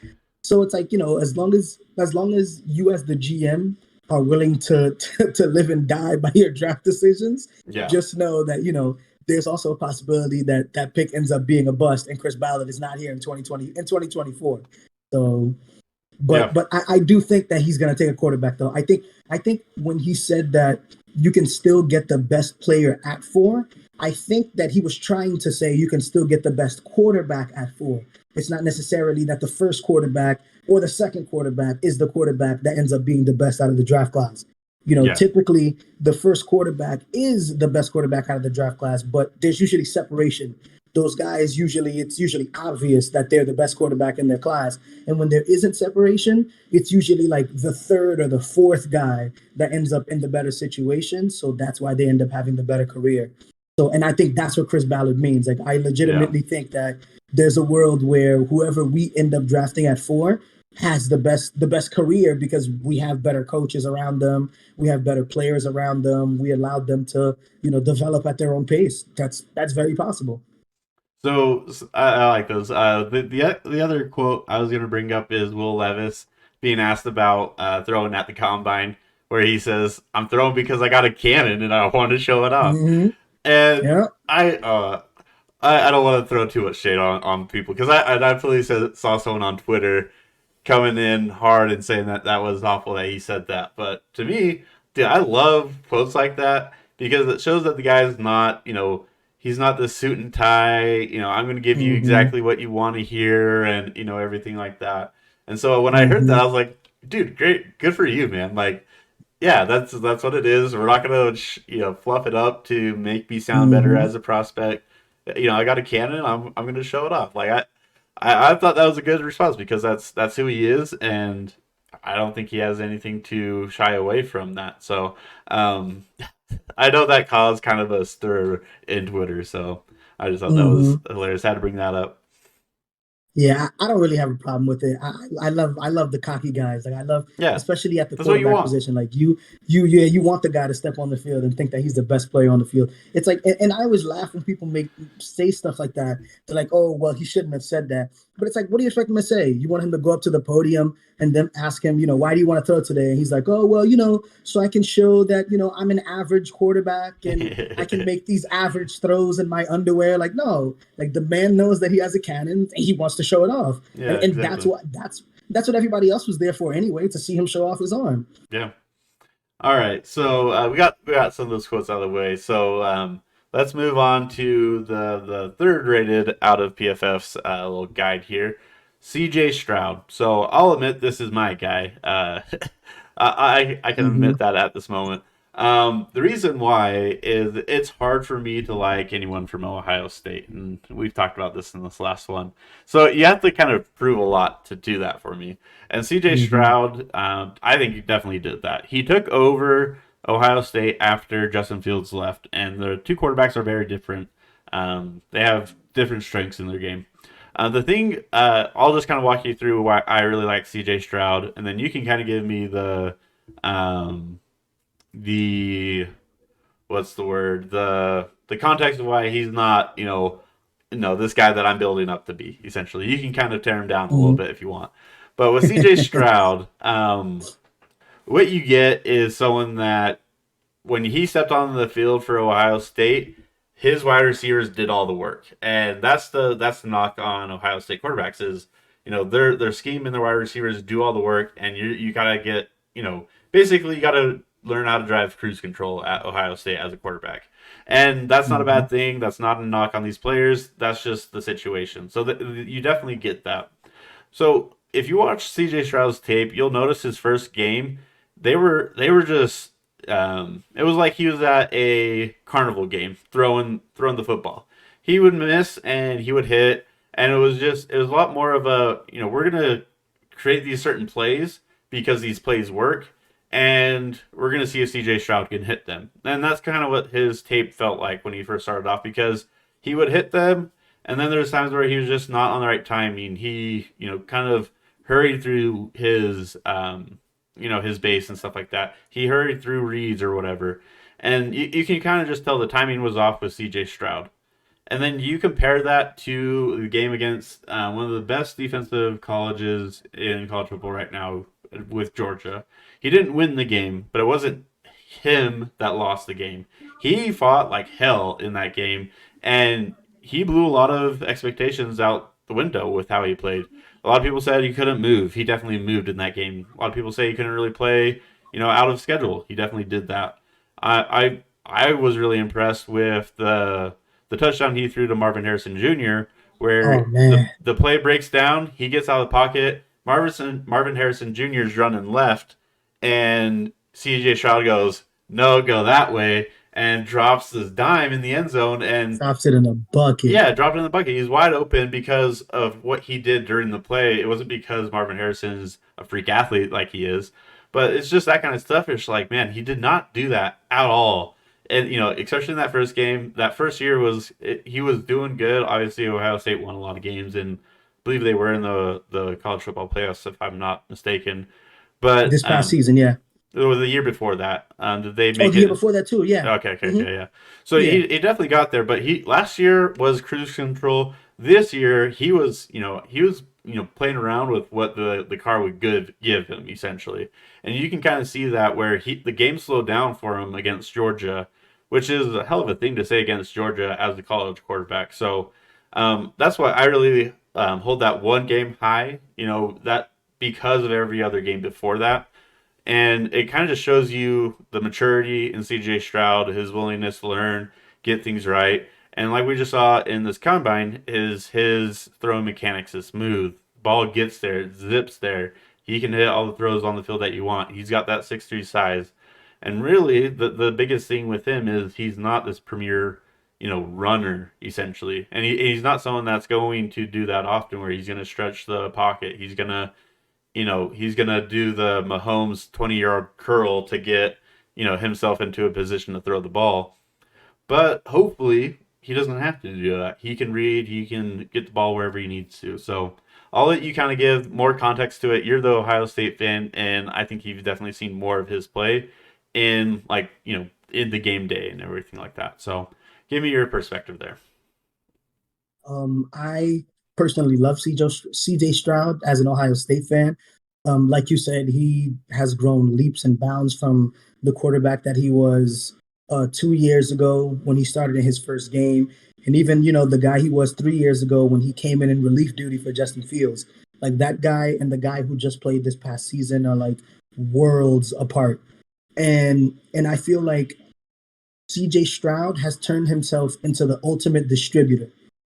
Speaker 2: as long as you as the GM are willing to live and die by your draft decisions,
Speaker 1: yeah,
Speaker 2: just know that there's also a possibility that that pick ends up being a bust and Chris Ballard is not here in 2024. So, but
Speaker 1: yeah,
Speaker 2: but I do think that he's going to take a quarterback though. I think when he said that you can still get the best player at 4, I think that he was trying to say you can still get the best quarterback at 4. It's not necessarily that the first quarterback or the second quarterback is the quarterback that ends up being the best out of the draft class.
Speaker 1: yeah,
Speaker 2: Typically the first quarterback is the best quarterback out of the draft class, but there's usually separation. Those guys it's usually obvious that they're the best quarterback in their class. And when there isn't separation, it's usually like the third or the fourth guy that ends up in the better situation. So that's why they end up having the better career. So, and I think that's what Chris Ballard means. Like, I
Speaker 1: yeah.
Speaker 2: legitimately think that there's a world where whoever we end up drafting at 4 has the best career because we have better coaches around them, we have better players around them, we allowed them to develop at their own pace. That's very possible.
Speaker 1: So I like those. The other quote I was gonna bring up is Will Levis being asked about throwing at the combine, where he says, "I'm throwing because I got a cannon and I want to show it off."
Speaker 2: Mm-hmm.
Speaker 1: And
Speaker 2: Yeah.
Speaker 1: I don't want to throw too much shade on people because I definitely saw someone on Twitter coming in hard and saying that that was awful that he said that. But to me, dude, I love quotes like that because it shows that the guy's not, he's not the suit and tie, I'm going to give you
Speaker 2: Mm-hmm.
Speaker 1: exactly what you want to hear and, everything like that. And so when I heard that,
Speaker 2: Mm-hmm.
Speaker 1: I was like, dude, great, good for you, man. Like, yeah, that's what it is. We're not gonna fluff it up to make me sound better
Speaker 2: Mm-hmm.
Speaker 1: as a prospect. I got a cannon. I'm gonna show it off. Like I thought that was a good response because that's who he is, and I don't think he has anything to shy away from that. So um, I know that caused kind of a stir in Twitter. So I just thought that was
Speaker 2: Mm-hmm.
Speaker 1: hilarious. I had to bring that up.
Speaker 2: Yeah, I don't really have a problem with it. I love the cocky guys. Like, I love,
Speaker 1: Yeah,
Speaker 2: especially at the
Speaker 1: that's what you
Speaker 2: quarterback
Speaker 1: want.
Speaker 2: position. Like, you want the guy to step on the field and think that he's the best player on the field. It's like, and I always laugh when people say stuff like that. They're like, oh well, he shouldn't have said that. But it's like, what do you expect him to say? You want him to go up to the podium and then ask him, why do you want to throw today? And he's like, oh well, so I can show that I'm an average quarterback and I can make these average throws in my underwear. Like, no, like the man knows that he has a cannon and he wants to show it off. And
Speaker 1: Yeah,
Speaker 2: and that's
Speaker 1: exactly.
Speaker 2: what that's what everybody else was there for anyway, to see him show off his arm.
Speaker 1: Yeah. All right, so we got some of those quotes out of the way. So let's move on to the third rated out of PFF's little guide here, C.J. Stroud. So I'll admit this is my guy. I can
Speaker 2: Mm-hmm.
Speaker 1: admit that at this moment. The reason why is it's hard for me to like anyone from Ohio State, and we've talked about this in this last one. So you have to kind of prove a lot to do that for me. And C.J.
Speaker 2: Mm-hmm.
Speaker 1: Stroud, I think he definitely did that. He took over Ohio State after Justin Fields left, and the two quarterbacks are very different. They have different strengths in their game. The thing, I'll just kind of walk you through why I really like C.J. Stroud, and then you can kind of give me um, the what's the word, the context of why he's not, this guy that I'm building up to be. Essentially, you can kind of tear him down a little
Speaker 2: Mhm.
Speaker 1: bit if you want. But with CJ Stroud, what you get is someone that when he stepped on the field for Ohio State, his wide receivers did all the work, and that's the knock on Ohio State quarterbacks is their scheme and their wide receivers do all the work, and you gotta get basically you gotta learn how to drive cruise control at Ohio State as a quarterback, and that's not a
Speaker 2: Mhm.
Speaker 1: bad thing. That's not a knock on these players. That's just the situation. So you definitely get that. So if you watch CJ Stroud's tape, you'll notice his first game, they were just it was like he was at a carnival game throwing the football. He would miss and he would hit, and it was a lot more of a we're gonna create these certain plays because these plays work, and we're gonna see if CJ Stroud can hit them. And that's kind of what his tape felt like when he first started off because he would hit them, and then there's times where he was just not on the right timing. He, kind of hurried through his base and stuff like that. He hurried through reads or whatever. And you can kind of just tell the timing was off with CJ Stroud. And then you compare that to the game against one of the best defensive colleges in college football right now with Georgia. He didn't win the game, but it wasn't him that lost the game. He fought like hell in that game, and he blew a lot of expectations out the window with how he played. A lot of people said he couldn't move. He definitely moved in that game. A lot of people say he couldn't really play, out of schedule. He definitely did that. I was really impressed with the touchdown he threw to Marvin Harrison Jr.,
Speaker 2: Oh
Speaker 1: where the
Speaker 2: man,
Speaker 1: the play breaks down, he gets out of the pocket. Marvin Harrison Jr. is running left, and CJ Stroud goes, "No, go that way," and drops this dime in the end zone. And
Speaker 2: drops it in a bucket.
Speaker 1: yeah, dropped it in the bucket. He's wide open because of what he did during the play. It wasn't because Marvin Harrison's a freak athlete like he is, but it's just that kind of stuff. It's like, man, he did not do that at all. And especially in that first game, that first year he was doing good. Obviously, Ohio State won a lot of games, and I believe they were in the college football playoffs, if I'm not mistaken. But
Speaker 2: This past season, yeah.
Speaker 1: it was the year before that. Did they
Speaker 2: Oh,
Speaker 1: make
Speaker 2: the year
Speaker 1: it?
Speaker 2: before that too, yeah.
Speaker 1: Okay, okay,
Speaker 2: Hmm.
Speaker 1: okay, yeah. So
Speaker 2: Yeah.
Speaker 1: he definitely got there, but he last year was cruise control. This year he was playing around with what the car would give him essentially, and you can kind of see that where the game slowed down for him against Georgia, which is a hell of a thing to say against Georgia as the college quarterback. So that's why I really hold that one game high. That because of every other game before that, and it kind of just shows you the maturity in CJ Stroud, his willingness to learn, get things right. And like we just saw in this combine, is his throwing mechanics is smooth. Ball gets there, zips there. He can hit all the throws on the field that you want. He's got that 6'3" size. And really, the biggest thing with him is he's not this premier, runner, essentially. And he's not someone that's going to do that often where he's going to stretch the pocket. He's gonna do the Mahomes 20-yard curl to get himself into a position to throw the ball. But hopefully he doesn't have to do that. He can read. He can get the ball wherever he needs to. So I'll let you kind of give more context to it. You're the Ohio State fan, and I think you've definitely seen more of his play in in the game day and everything like that. So give me your perspective there.
Speaker 2: I personally love CJ Stroud as an Ohio State fan. Like you said, he has grown leaps and bounds from the quarterback that he was 2 years ago when he started in his first game, and even the guy he was 3 years ago when he came in relief duty for Justin Fields. Like that guy and the guy who just played this past season are like worlds apart. And I feel like CJ Stroud has turned himself into the ultimate distributor.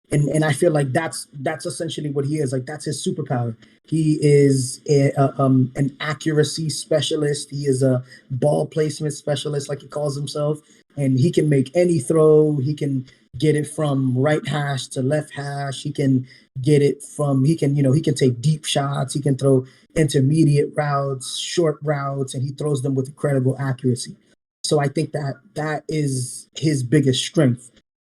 Speaker 2: And I feel like that's essentially what he is. Like that's his superpower. He is an accuracy specialist. He is a ball placement specialist, like he calls himself. And he can make any throw. He can get it from right hash to left hash. He can get it from. He can take deep shots. He can throw intermediate routes, short routes, and he throws them with incredible accuracy. So I think that is his biggest strength.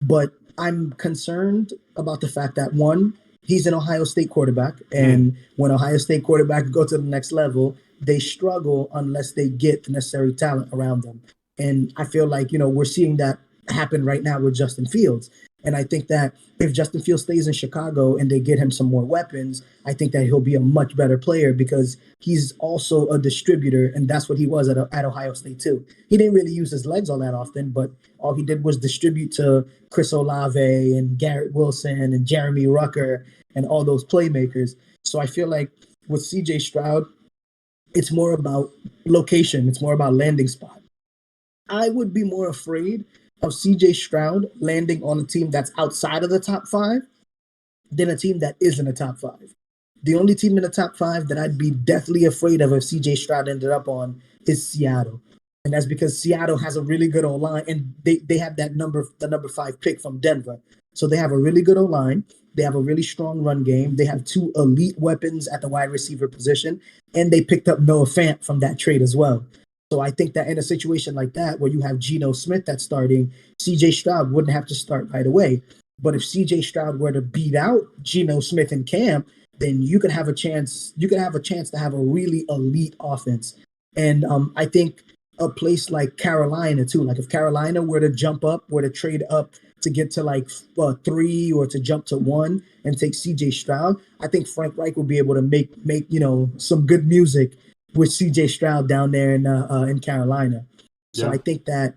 Speaker 2: But I'm concerned about the fact that one, he's an Ohio State quarterback,
Speaker 1: Hmm.
Speaker 2: and when Ohio State quarterbacks go to the next level, they struggle unless they get the necessary talent around them. And I feel like we're seeing that happen right now with Justin Fields. And I think that if Justin Fields stays in Chicago and they get him some more weapons, I think that he'll be a much better player because he's also a distributor, and that's what he was at Ohio State too. He didn't really use his legs all that often, but all he did was distribute to Chris Olave and Garrett Wilson and Jeremy Rucker and all those playmakers. So I feel like with CJ Stroud, it's more about location, it's more about landing spot. I would be more afraid of CJ Stroud landing on a team that's outside of the top five than a team that is in the top five. The only team in the top five that I'd be deathly afraid of if CJ Stroud ended up on is Seattle. And that's because Seattle has a really good O line and they have the number five pick from Denver. So they have a really good O line. They have a really strong run game. They have two elite weapons at the wide receiver position, and they picked up Noah Fant from that trade as well. So I think that in a situation like that, where you have Geno Smith that's starting, CJ Stroud wouldn't have to start right away. But if CJ Stroud were to beat out Geno Smith in camp, then you could have a chance. You could have a chance to have a really elite offense. And I think a place like Carolina too. Like if Carolina were to jump up, were to trade up to get to like three or to jump to one and take CJ Stroud, I think Frank Reich will be able to make some good music with CJ Stroud down there in Carolina. So
Speaker 1: Yeah.
Speaker 2: I think that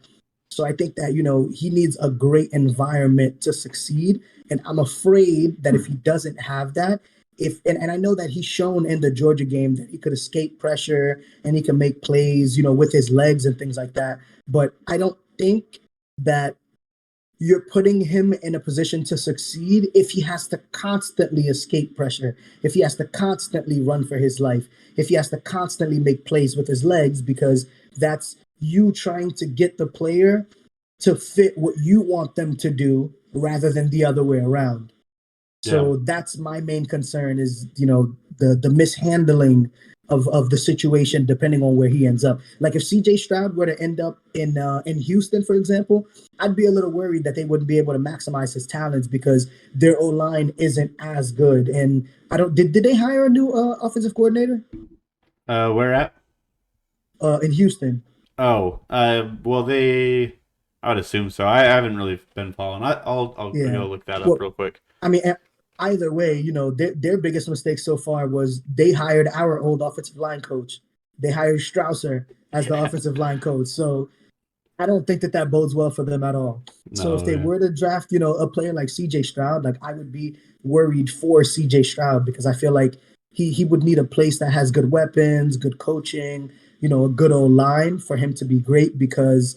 Speaker 2: he needs a great environment to succeed, and I'm afraid that if he doesn't have that, if and I know that he's shown in the Georgia game that he could escape pressure and he can make plays, with his legs and things like that. But I don't think that you're putting him in a position to succeed if he has to constantly escape pressure, if he has to constantly run for his life, if he has to constantly make plays with his legs, because that's you trying to get the player to fit what you want them to do rather than the other way around.
Speaker 1: Yeah.
Speaker 2: So that's my main concern is, the mishandling of the situation depending on where he ends up. Like if CJ Stroud were to end up in Houston, for example, I'd be a little worried that they wouldn't be able to maximize his talents because their O line isn't as good. And I don't did they hire a new offensive coordinator
Speaker 1: Where at?
Speaker 2: in Houston?
Speaker 1: Oh, well, I would assume so. I haven't really been following. I'll
Speaker 2: Yeah.
Speaker 1: go look that up
Speaker 2: Well,
Speaker 1: real quick.
Speaker 2: I mean, either way, their biggest mistake so far was they hired our old offensive line coach. They hired Strausser as the offensive line coach. So I don't think that bodes well for them at all. So if
Speaker 1: No,
Speaker 2: they
Speaker 1: yeah.
Speaker 2: were to draft, a player like CJ Stroud, like I would be worried for CJ Stroud because I feel like he would need a place that has good weapons, good coaching, a good old line for him to be great because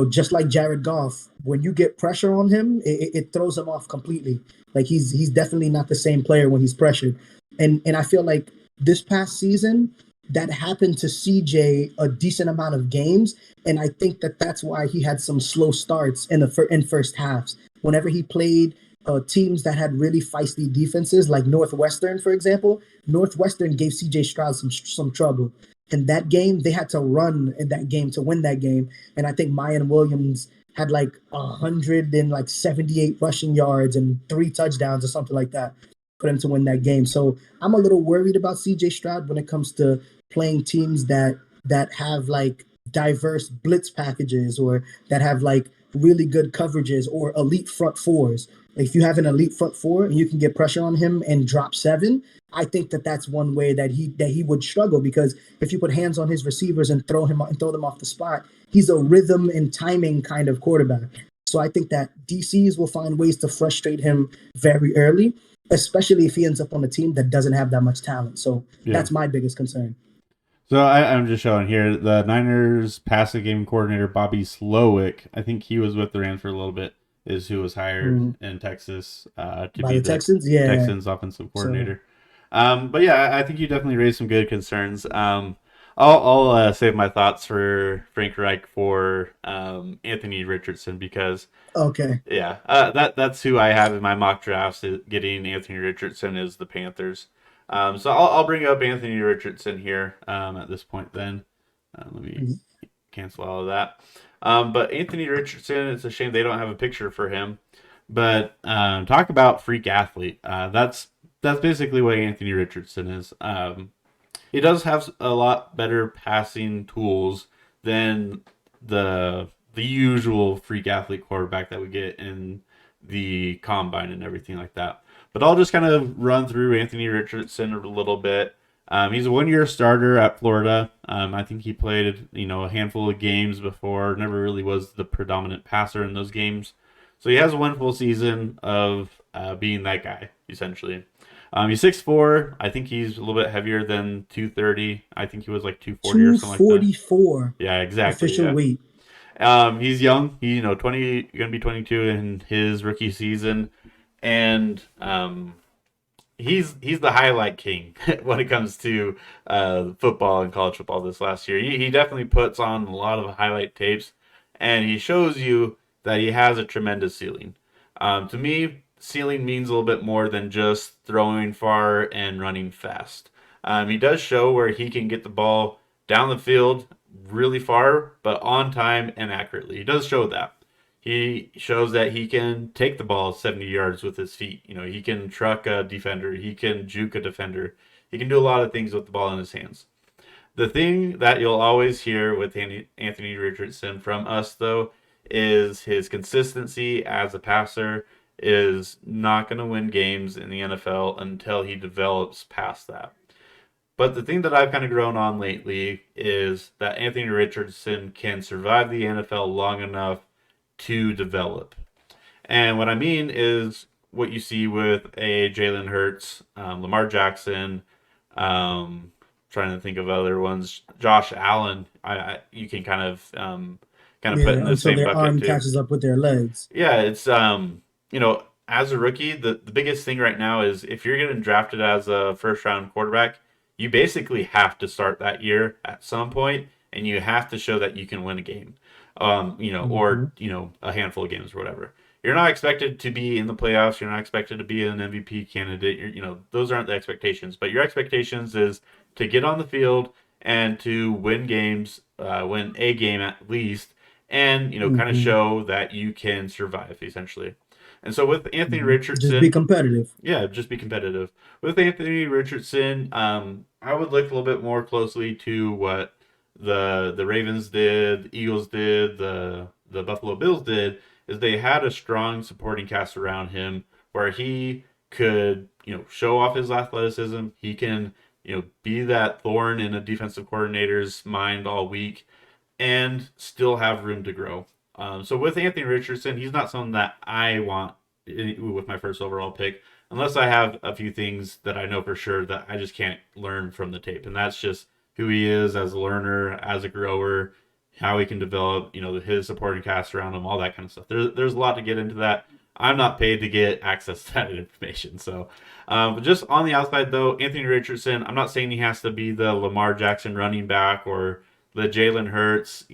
Speaker 2: just like Jared Goff, when you get pressure on him, it throws him off completely. Like he's definitely not the same player when he's pressured. And I feel like this past season that happened to CJ a decent amount of games, and I think that that's why he had some slow starts in first halves. Whenever he played teams that had really feisty defenses, like Northwestern, for example, Northwestern gave CJ Stroud some trouble. In that game, they had to run in that game to win that game. And I think Mayan Williams had like 178 rushing yards and 3 touchdowns or something like that for them to win that game. So I'm a little worried about CJ Stroud when it comes to playing teams that have like diverse blitz packages or that have like really good coverages or elite front fours. Like if you have an elite front four and you can get pressure on him and drop seven, I think that that's one way that he would struggle because if you put hands on his receivers and throw them off the spot, he's a rhythm and timing kind of quarterback. So I think that DCs will find ways to frustrate him very early, especially if he ends up on a team that doesn't have that much talent. So
Speaker 1: Yeah.
Speaker 2: that's my biggest concern.
Speaker 1: So I'm just showing here the Niners passing game coordinator Bobby Slowick. I think he was with the Rams for a little bit. Is who was hired
Speaker 2: Mhm.
Speaker 1: in Texas to
Speaker 2: By
Speaker 1: be
Speaker 2: the
Speaker 1: the
Speaker 2: Texans, yeah.
Speaker 1: Texans offensive
Speaker 2: So
Speaker 1: coordinator. But yeah, I think you definitely raised some good concerns. I'll save my thoughts for Frank Reich for Anthony Richardson because
Speaker 2: okay.
Speaker 1: yeah, that's who I have in my mock drafts. Getting Anthony Richardson is the Panthers. So I'll bring up Anthony Richardson here at this point. Then let me cancel all of that. But Anthony Richardson, it's a shame they don't have a picture for him. But talk about freak athlete. That's basically what Anthony Richardson is. He does have a lot better passing tools than the usual freak athlete quarterback that we get in the combine and everything like that. But I'll just kind of run through Anthony Richardson a little bit. He's a 1 year starter at Florida. I think he played a handful of games before. Never really was the predominant passer in those games. So he has one full season of being that guy essentially. He's 6'4". I think he's a little bit heavier than 230. I think he was like 240 or something like that.
Speaker 2: 244
Speaker 1: Yeah, exactly.
Speaker 2: official
Speaker 1: Yeah.
Speaker 2: weight.
Speaker 1: He's young. He 20, gonna be 22 in his rookie season, and he's the highlight king when it comes to football and college football this last year. He definitely puts on a lot of highlight tapes, and he shows you that he has a tremendous ceiling. To me, ceiling means a little bit more than just throwing far and running fast. He does show where he can get the ball down the field really far, but on time and accurately. He does show that. He shows that he can take the ball 70 yards with his feet. He can truck a defender. He can juke a defender. He can do a lot of things with the ball in his hands. The thing that you'll always hear with Anthony Richardson from us, though, is his consistency as a passer is not going to win games in the NFL until he develops past that. But the thing that I've kind of grown on lately is that Anthony Richardson can survive the NFL long enough to develop. And what I mean is what you see with a Jalen Hurts, Lamar Jackson, trying to think of other ones, Josh Allen. You can kind of put
Speaker 2: Yeah,
Speaker 1: in the
Speaker 2: until
Speaker 1: same
Speaker 2: their
Speaker 1: bucket
Speaker 2: arm
Speaker 1: too.
Speaker 2: catches up with their legs.
Speaker 1: Yeah, it's as a rookie, the biggest thing right now is if you're getting drafted as a first round quarterback, you basically have to start that year at some point, and you have to show that you can win a game, or
Speaker 2: Hmm.
Speaker 1: a handful of games or whatever. You're not expected to be in the playoffs. You're not expected to be an MVP candidate. Those aren't the expectations. But your expectations is to get on the field and to win games, win a game at least, and kind of
Speaker 2: Hmm.
Speaker 1: show that you can survive essentially. And so with Anthony
Speaker 2: Hmm. Just be
Speaker 1: Richardson,
Speaker 2: competitive.
Speaker 1: yeah, just be competitive. With Anthony Richardson, I would look a little bit more closely to what the Ravens did, the Eagles did, the Buffalo Bills did, is they had a strong supporting cast around him where he could, show off his athleticism. He can, be that thorn in a defensive coordinator's mind all week and still have room to grow. So with Anthony Richardson, he's not someone that I want with my first overall pick, unless I have a few things that I know for sure that I just can't learn from the tape, and that's just who he is as a learner, as a grower, how he can develop, his supporting cast around him, all that kind of stuff. There's a lot to get into that. I'm not paid to get access to that information, so. But just on the outside, though, Anthony Richardson, I'm not saying he has to be the Lamar Jackson running back or the Jalen Hurts,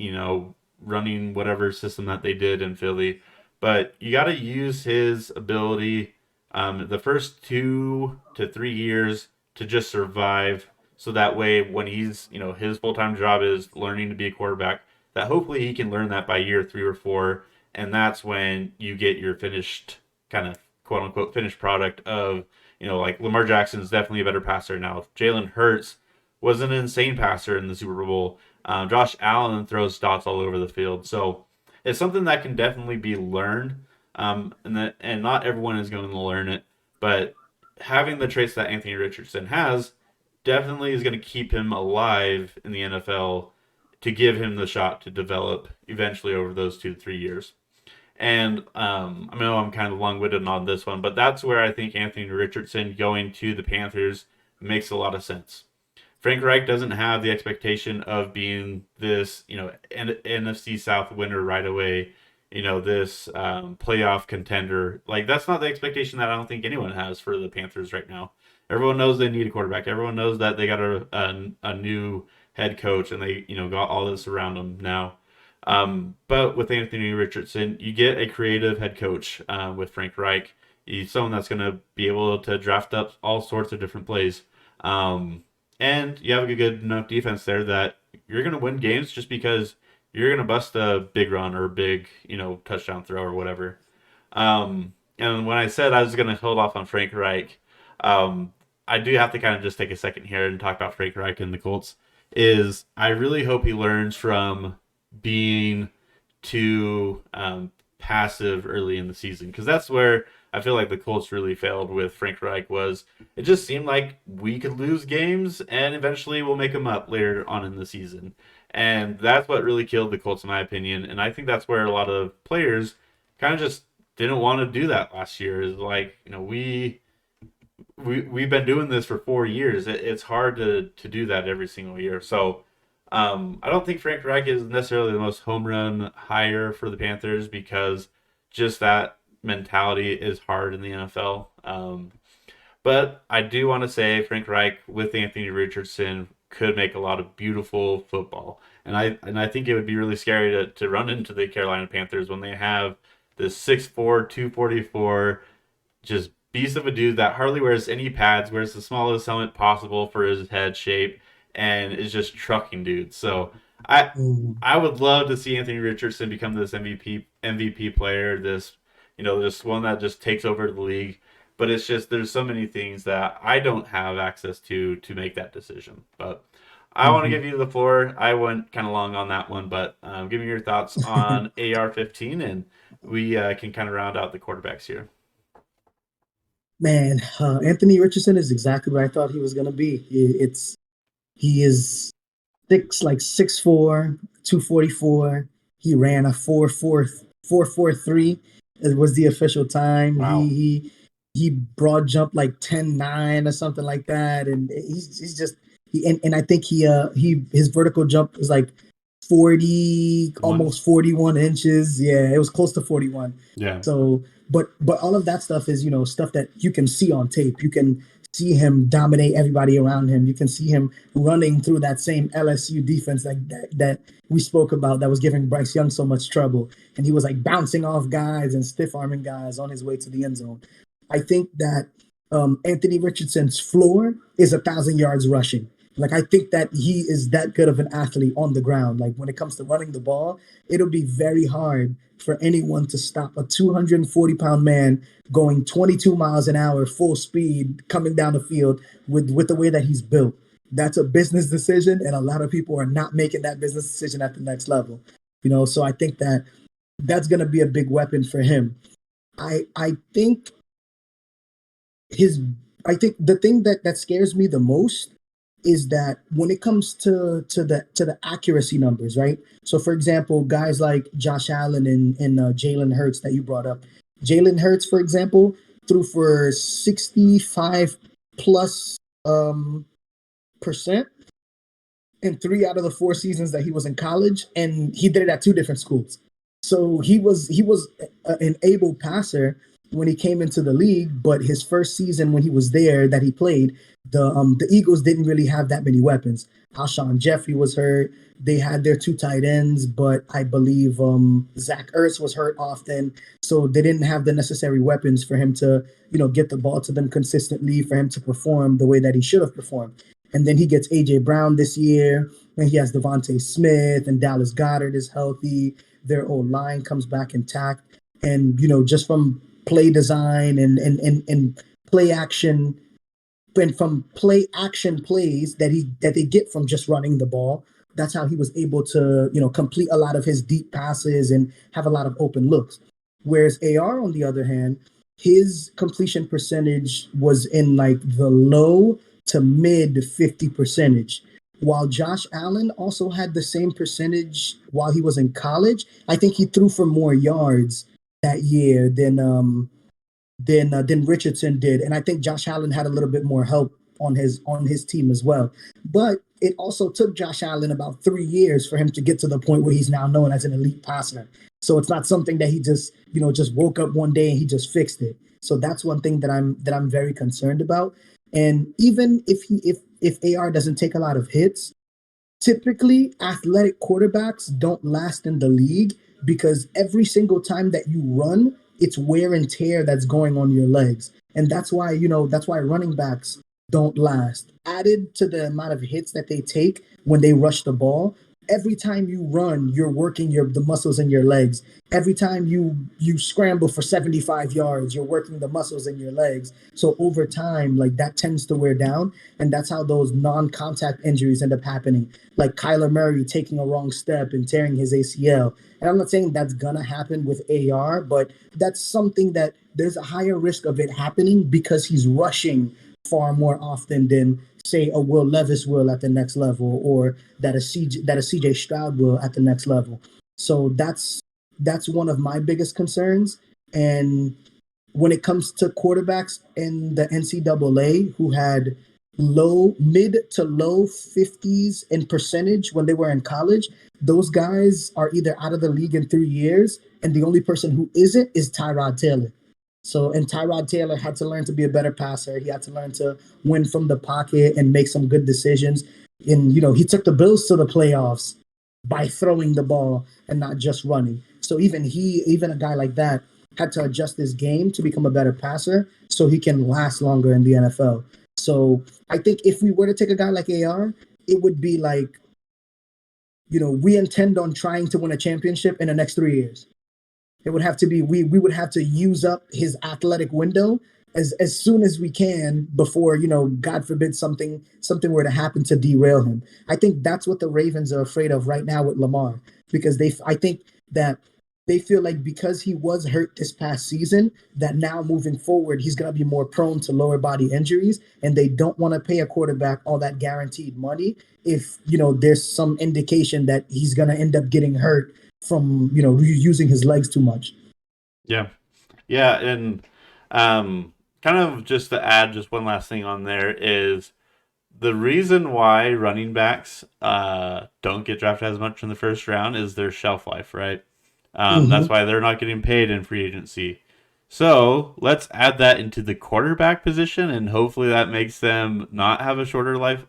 Speaker 1: running whatever system that they did in Philly. But you got to use his ability the first 2 to 3 years to just survive. So that way, when he's, his full time job is learning to be a quarterback, that hopefully he can learn that by year 3 or 4. And that's when you get your finished, kind of quote unquote, finished product of, like Lamar Jackson is definitely a better passer now. If Jalen Hurts was an insane passer in the Super Bowl. Josh Allen throws dots all over the field, so it's something that can definitely be learned, and not everyone is going to learn it. But having the traits that Anthony Richardson has definitely is going to keep him alive in the NFL to give him the shot to develop eventually over those 2 to 3 years. And I know I'm kind of long-winded on this one, but that's where I think Anthony Richardson going to the Panthers makes a lot of sense. Frank Reich doesn't have the expectation of being this, NFC South winner right away, this playoff contender. Like, that's not the expectation that I don't think anyone has for the Panthers right now. Everyone knows they need a quarterback. Everyone knows that they got a new head coach and they, got all this around them now. But with Anthony Richardson, you get a creative head coach with Frank Reich. He's someone that's going to be able to draft up all sorts of different plays. Um, and you have a good enough defense there that you're going to win games just because you're going to bust a big run or a big, touchdown throw or whatever. and when I said I was going to hold off on Frank Reich, um, I do have to kind of just take a second here and talk about Frank Reich and the Colts. Is I really hope he learns from being too passive early in the season, because that's where I feel like the Colts really failed with Frank Reich. Was it just seemed like we could lose games and eventually we'll make them up later on in the season, and that's what really killed the Colts in my opinion. And I think that's where a lot of players kind of just didn't want to do that last year. Is like, we've been doing this for 4 years. It's hard to do that every single year. So I don't think Frank Reich is necessarily the most home run hire for the Panthers, because just that mentality is hard in the NFL. But I do want to say Frank Reich with Anthony Richardson could make a lot of beautiful football. And I think it would be really scary to run into the Carolina Panthers when they have this 6'4", 244, just beast of a dude that hardly wears any pads, wears the smallest helmet possible for his head shape, and is just trucking dudes. So I
Speaker 2: Mm.
Speaker 1: I would love to see Anthony Richardson become this MVP player, this this one that just takes over the league. But it's just there's so many things that I don't have access to make that decision. But I want to
Speaker 2: Mhm.
Speaker 1: give you the floor. I went kind of long on that one, but give me your thoughts on AR-15, and we can kind of round out the quarterbacks here.
Speaker 2: Man, Anthony Richardson is exactly what I thought he was going to be. He is 6'4", 244. He ran a 4.43. It was the official time.
Speaker 1: Wow.
Speaker 2: He broad jumped like 10.9 or something like that, and he's just and I think he his vertical jump was like 40,
Speaker 1: One.
Speaker 2: almost 41 inches. Yeah, it was close to 41.
Speaker 1: Yeah.
Speaker 2: So, but all of that stuff is stuff that you can see on tape. You can see him dominate everybody around him. You can see him running through that same LSU defense that we spoke about that was giving Bryce Young so much trouble. And he was like bouncing off guys and stiff arming guys on his way to the end zone. I think that Anthony Richardson's floor is 1,000 yards rushing. Like, I think that he is that good of an athlete on the ground. Like, when it comes to running the ball, it'll be very hard for anyone to stop a 240-pound man going 22 miles an hour, full speed, coming down the field with the way that he's built. That's a business decision, and a lot of people are not making that business decision at the next level. So I think that that's going to be a big weapon for him. I think his I think the thing that scares me the most is that when it comes to the accuracy numbers, right? So, for example, guys like Josh Allen and Jalen Hurts that you brought up. Jalen Hurts, for example, threw for 65 plus percent in 3 out of the 4 seasons that he was in college, and he did it at 2 different schools. So he was an able passer when he came into the league, but his first season when he was there that he played, the Eagles didn't really have that many weapons. Alshon Jeffrey was hurt. They had their 2 tight ends, but I believe Zach Ertz was hurt often, so they didn't have the necessary weapons for him to get the ball to them consistently, for him to perform the way that he should have performed. And then he gets AJ Brown this year, and he has Devontae Smith, and Dallas Goedert is healthy. Their old line comes back intact, and just from play design and play action, and from play action plays that they get from just running the ball. That's how he was able to complete a lot of his deep passes and have a lot of open looks. Whereas AR, on the other hand, his completion percentage was in like the low to mid 50 percentage. While Josh Allen also had the same percentage while he was in college, I think he threw for more yards that year than Richardson did, and I think Josh Allen had a little bit more help on his team as well. But it also took Josh Allen about 3 years for him to get to the point where he's now known as an elite passer. So it's not something that he just woke up one day and he just fixed it. So that's one thing that I'm very concerned about. And even if AR doesn't take a lot of hits, typically athletic quarterbacks don't last in the league because every single time that you run, it's wear and tear that's going on your legs. And that's why running backs don't last. Added to the amount of hits that they take when they rush the ball, every time you run, you're working the muscles in your legs. Every time you scramble for 75 yards, you're working the muscles in your legs. So over time, like that tends to wear down, and that's how those non-contact injuries end up happening. Like Kyler Murray taking a wrong step and tearing his ACL. And I'm not saying that's gonna happen with AR, but that's something that there's a higher risk of it happening because he's rushing far more often than say a Will Levis will at the next level, or that a CJ Stroud will at the next level. So that's one of my biggest concerns. And when it comes to quarterbacks in the NCAA who had mid to low 50s in percentage when they were in college, those guys are either out of the league in 3 years, and the only person who isn't is Tyrod Taylor. So, and Tyrod Taylor had to learn to be a better passer. He had to learn to win from the pocket and make some good decisions. And, he took the Bills to the playoffs by throwing the ball and not just running. So even a guy like that had to adjust his game to become a better passer so he can last longer in the NFL. So I think if we were to take a guy like AR, it would be like, we intend on trying to win a championship in the next 3 years. It would have to be we would have to use up his athletic window as soon as we can before, God forbid something were to happen to derail him. I think that's what the Ravens are afraid of right now with Lamar, because I think that they feel like because he was hurt this past season, that now moving forward he's going to be more prone to lower body injuries, and they don't want to pay a quarterback all that guaranteed money if there's some indication that he's going to end up getting hurt from using his legs too much.
Speaker 1: Yeah. Yeah, and kind of just to add just one last thing on there is the reason why running backs don't get drafted as much in the first round is their shelf life, right? That's
Speaker 2: Mm-hmm.
Speaker 1: why they're not getting paid in free agency. So let's add that into the quarterback position, and hopefully that makes them not have a shorter life,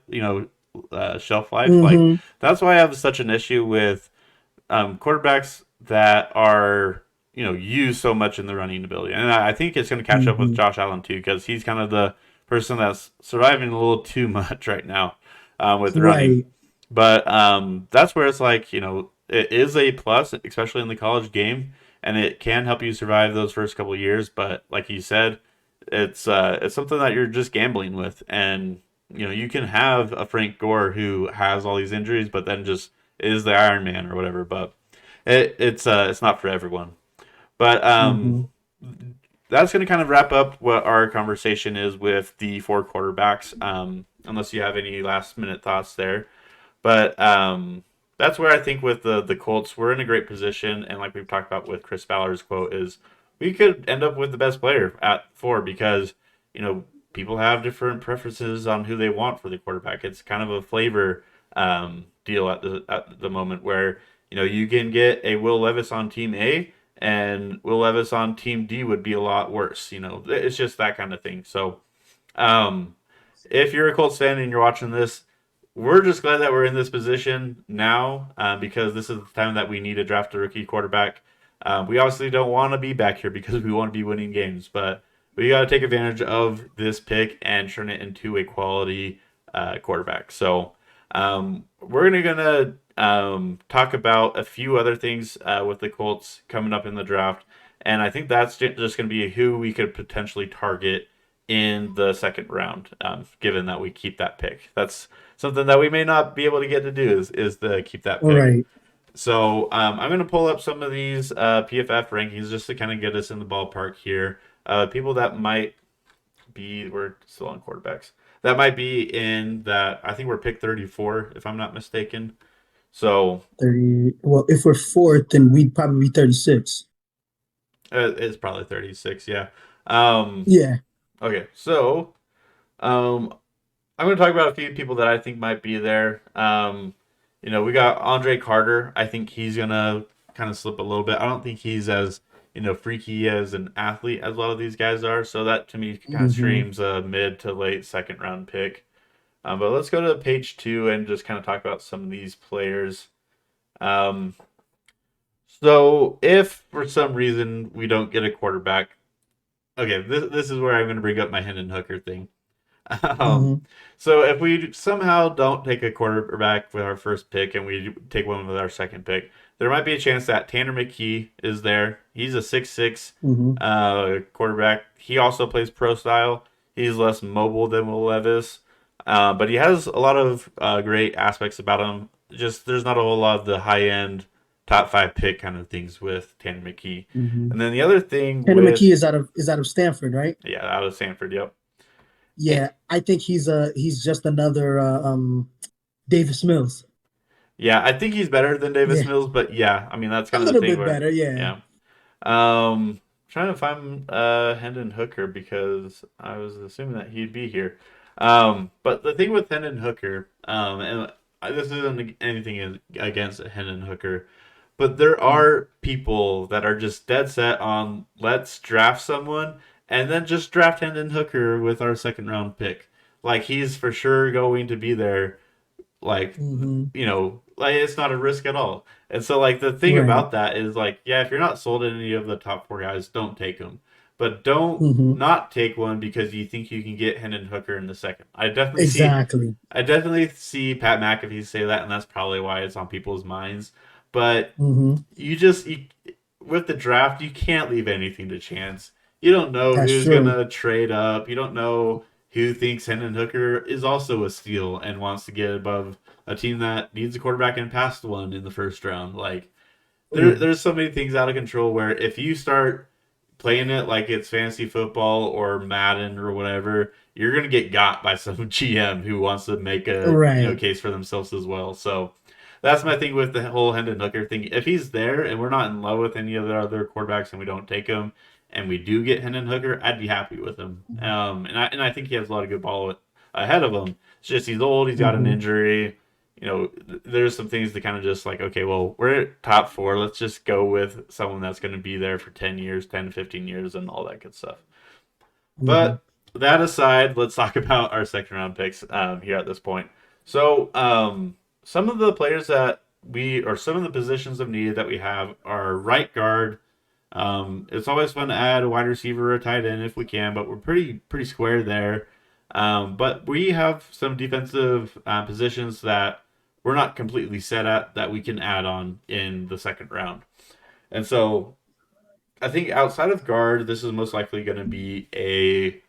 Speaker 1: shelf life. Like
Speaker 2: Mm-hmm.
Speaker 1: that's why I have such an issue with quarterbacks that are used so much in the running ability, and I think it's going to catch up with
Speaker 2: Mm-hmm.
Speaker 1: Josh Allen too because he's kind of the person that's surviving a little too much right now with running.
Speaker 2: Right.
Speaker 1: But that's where it's like it is a plus, especially in the college game, and it can help you survive those first couple of years. But like you said, it's something that you're just gambling with, and you can have a Frank Gore who has all these injuries, but then just is the Iron Man or whatever. But it's not for everyone. But
Speaker 2: Mm-hmm.
Speaker 1: that's going to kind of wrap up what our conversation is with the four quarterbacks. Unless you have any last minute thoughts there. But that's where I think with the Colts, we're in a great position. And like we've talked about with Chris Ballard's quote, is we could end up with the best player at four because, you know, people have different preferences on who they want for the quarterback. It's kind of a flavor deal at the moment where, you can get a Will Levis on team A and Will Levis on team D would be a lot worse. It's just that kind of thing. So, um, if you're a Colts fan and you're watching this, we're just glad that we're in this position now because this is the time that we need to draft a rookie quarterback. We obviously don't want to be back here because we want to be winning games, but we got to take advantage of this pick and turn it into a quality quarterback. So we're gonna talk about a few other things with the Colts coming up in the draft, and I think that's just going to be who we could potentially target in the second round, given that we keep that pick. That's something that we may not be able to get to do is to keep that
Speaker 2: All
Speaker 1: pick.
Speaker 2: right.
Speaker 1: So I'm going to pull up some of these PFF rankings just to kind of get us in the ballpark here. People that might be, we're still on quarterbacks, that might be in that, I think we're pick 34, if I'm not mistaken. So
Speaker 2: 30. Well, if we're fourth, then we'd probably be 36.
Speaker 1: it's probably 36, yeah. Um,
Speaker 2: Yeah.
Speaker 1: okay, so um, I'm going to talk about a few people that I think might be there. We got Andre Carter. I think he's going to kind of slip a little bit. I don't think he's as, freaky as an athlete as a lot of these guys are. So that to me kind of
Speaker 2: Mm-hmm.
Speaker 1: screams a mid to late second round pick. But let's go to page 2 and just kind of talk about some of these players. Um, so if for some reason we don't get a quarterback, okay, this is where I'm going to bring up my Hendon Hooker thing. Um,
Speaker 2: Mm-hmm.
Speaker 1: so if we somehow don't take a quarterback with our first pick and we take one with our second pick, there might be a chance that Tanner McKee is there. He's a 6'6"
Speaker 2: Mm-hmm.
Speaker 1: quarterback. He also plays pro style. He's less mobile than Will Levis, but he has a lot of great aspects about him. Just there's not a whole lot of the high end top five pick kind of things with Tanner McKee.
Speaker 2: Mm-hmm.
Speaker 1: And then the other thing
Speaker 2: Tanner McKee
Speaker 1: with
Speaker 2: is out of Stanford, right?
Speaker 1: yeah, out of Sanford, yep.
Speaker 2: Yeah, I think he's just another Davis Mills.
Speaker 1: Yeah, I think he's better than Davis
Speaker 2: Yeah,
Speaker 1: Mills, but yeah, I mean that's
Speaker 2: a
Speaker 1: kind of the
Speaker 2: little
Speaker 1: thing
Speaker 2: bit
Speaker 1: where
Speaker 2: better. Yeah.
Speaker 1: yeah. Trying to find Hendon Hooker because I was assuming that he'd be here. But the thing with Hendon Hooker, and this isn't anything against Hendon Hooker, but there are people that are just dead set on let's draft someone and then just draft Hendon Hooker with our second round pick. Like he's for sure going to be there, like
Speaker 2: Mm-hmm.
Speaker 1: like it's not a risk at all. And so like the thing
Speaker 2: Right.
Speaker 1: about that is like yeah, if you're not sold on any of the top four guys, don't take them, but don't
Speaker 2: Mm-hmm.
Speaker 1: not take one because you think you can get Hendon Hooker in the second.
Speaker 2: Exactly.
Speaker 1: I definitely see Pat McAfee say that, and that's probably why it's on people's minds. But
Speaker 2: Mm-hmm.
Speaker 1: you with the draft, you can't leave anything to chance. You don't know
Speaker 2: That's
Speaker 1: who's
Speaker 2: true.
Speaker 1: gonna trade up. You don't know who thinks Hendon Hooker is also a steal and wants to get above a team that needs a quarterback and passed one in the first round. Like
Speaker 2: True.
Speaker 1: there's so many things out of control where if you start playing it like it's fantasy football or Madden or whatever, you're gonna get got by some GM who wants to make a
Speaker 2: Right.
Speaker 1: case for themselves as well. So that's my thing with the whole Hendon Hooker thing. If he's there and we're not in love with any of the other quarterbacks and we don't take him, and we do get Hendon Hooker, I'd be happy with him. And I think he has a lot of good ball ahead of him. It's just he's old, he's got an
Speaker 2: Mm-hmm.
Speaker 1: injury. There's some things to kind of just like, okay, well, we're at top four. Let's just go with someone that's going to be there for 10 years, 10 to 15 years, and all that good stuff.
Speaker 2: Mm-hmm.
Speaker 1: But that aside, let's talk about our second round picks here at this point. So, some of the players that or some of the positions of need that we have are right guard. It's always fun to add a wide receiver or a tight end if we can, but we're pretty square there. But we have some defensive positions that we're not completely set at that we can add on in the second round. And so I think outside of guard, this is most likely going to be a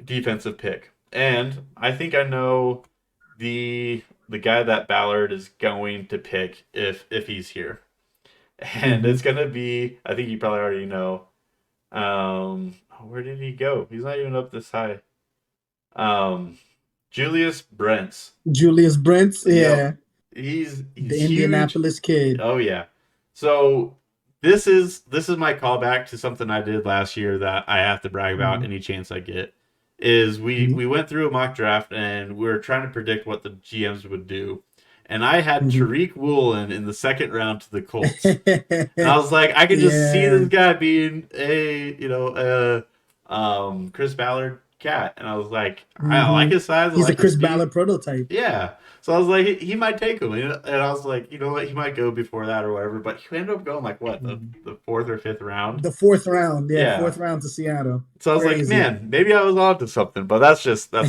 Speaker 1: defensive pick. And I think I know the guy that Ballard is going to pick if he's here. And
Speaker 2: Mm-hmm.
Speaker 1: it's going to be I think you probably already know. Where did he go? He's not even up this high. Um Julius Brents.
Speaker 2: Julius Brents.
Speaker 1: Yep.
Speaker 2: Yeah,
Speaker 1: He's
Speaker 2: the
Speaker 1: huge.
Speaker 2: Indianapolis kid.
Speaker 1: Oh yeah. So this is my callback to something I did last year that I have to brag about
Speaker 2: Mm-hmm.
Speaker 1: any chance I get. Is
Speaker 2: Mm-hmm.
Speaker 1: we went through a mock draft and we were trying to predict what the GMs would do. And I had
Speaker 2: Mm-hmm.
Speaker 1: Tariq Woolen in the second round to the Colts. And I was like, I could just see
Speaker 2: Yeah.
Speaker 1: this guy being Chris Ballard cat. And I was like, I like
Speaker 2: Mm-hmm.
Speaker 1: his size, I
Speaker 2: He's a
Speaker 1: like his
Speaker 2: Chris
Speaker 1: speed.
Speaker 2: Ballard prototype.
Speaker 1: Yeah. So I was like, he might take him. And I was like, you know what, he might go before that or whatever. But he ended up going like what,
Speaker 2: Mhm.
Speaker 1: the fourth or fifth round?
Speaker 2: The fourth round. Yeah,
Speaker 1: Yeah.
Speaker 2: fourth round to Seattle.
Speaker 1: So I was like,
Speaker 2: Crazy.
Speaker 1: man, maybe I was on to something. But that's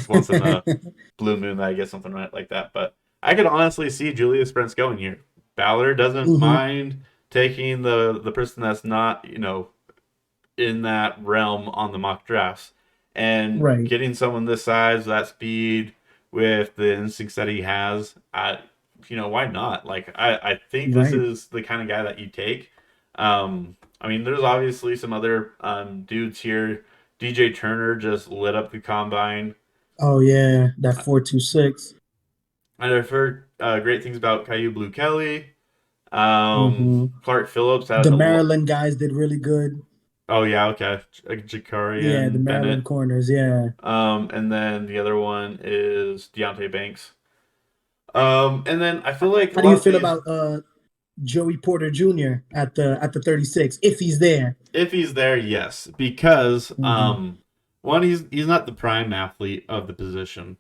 Speaker 1: once in a blue moon that I get something right like that. But I could honestly see Julius Brents going here. Ballard doesn't
Speaker 2: Hmm.
Speaker 1: mind taking the person that's not, in that realm on the mock drafts and
Speaker 2: Right.
Speaker 1: getting someone this size, that speed, with the instincts that he has. Why not? Like I think this
Speaker 2: Right.
Speaker 1: is the kind of guy that you take. I mean, there's obviously some other dudes here. DJ Turner just lit up the combine.
Speaker 2: Oh yeah, that 4.26.
Speaker 1: I've heard great things about Caillou Blue Kelly.
Speaker 2: Mm-hmm.
Speaker 1: Clark Phillips had
Speaker 2: The
Speaker 1: a lot.
Speaker 2: Maryland guys did really good.
Speaker 1: Oh yeah, okay. Jakari
Speaker 2: Yeah, the
Speaker 1: and
Speaker 2: Maryland
Speaker 1: Bennett.
Speaker 2: corners. Yeah.
Speaker 1: And then the other one is Deontay Banks. And then I feel like a
Speaker 2: How do
Speaker 1: lot
Speaker 2: you
Speaker 1: of
Speaker 2: feel
Speaker 1: these,
Speaker 2: about Joey Porter Jr. at the 36 if he's there?
Speaker 1: if he's there, yes, because
Speaker 2: Mm-hmm.
Speaker 1: one, he's not the prime athlete of the position,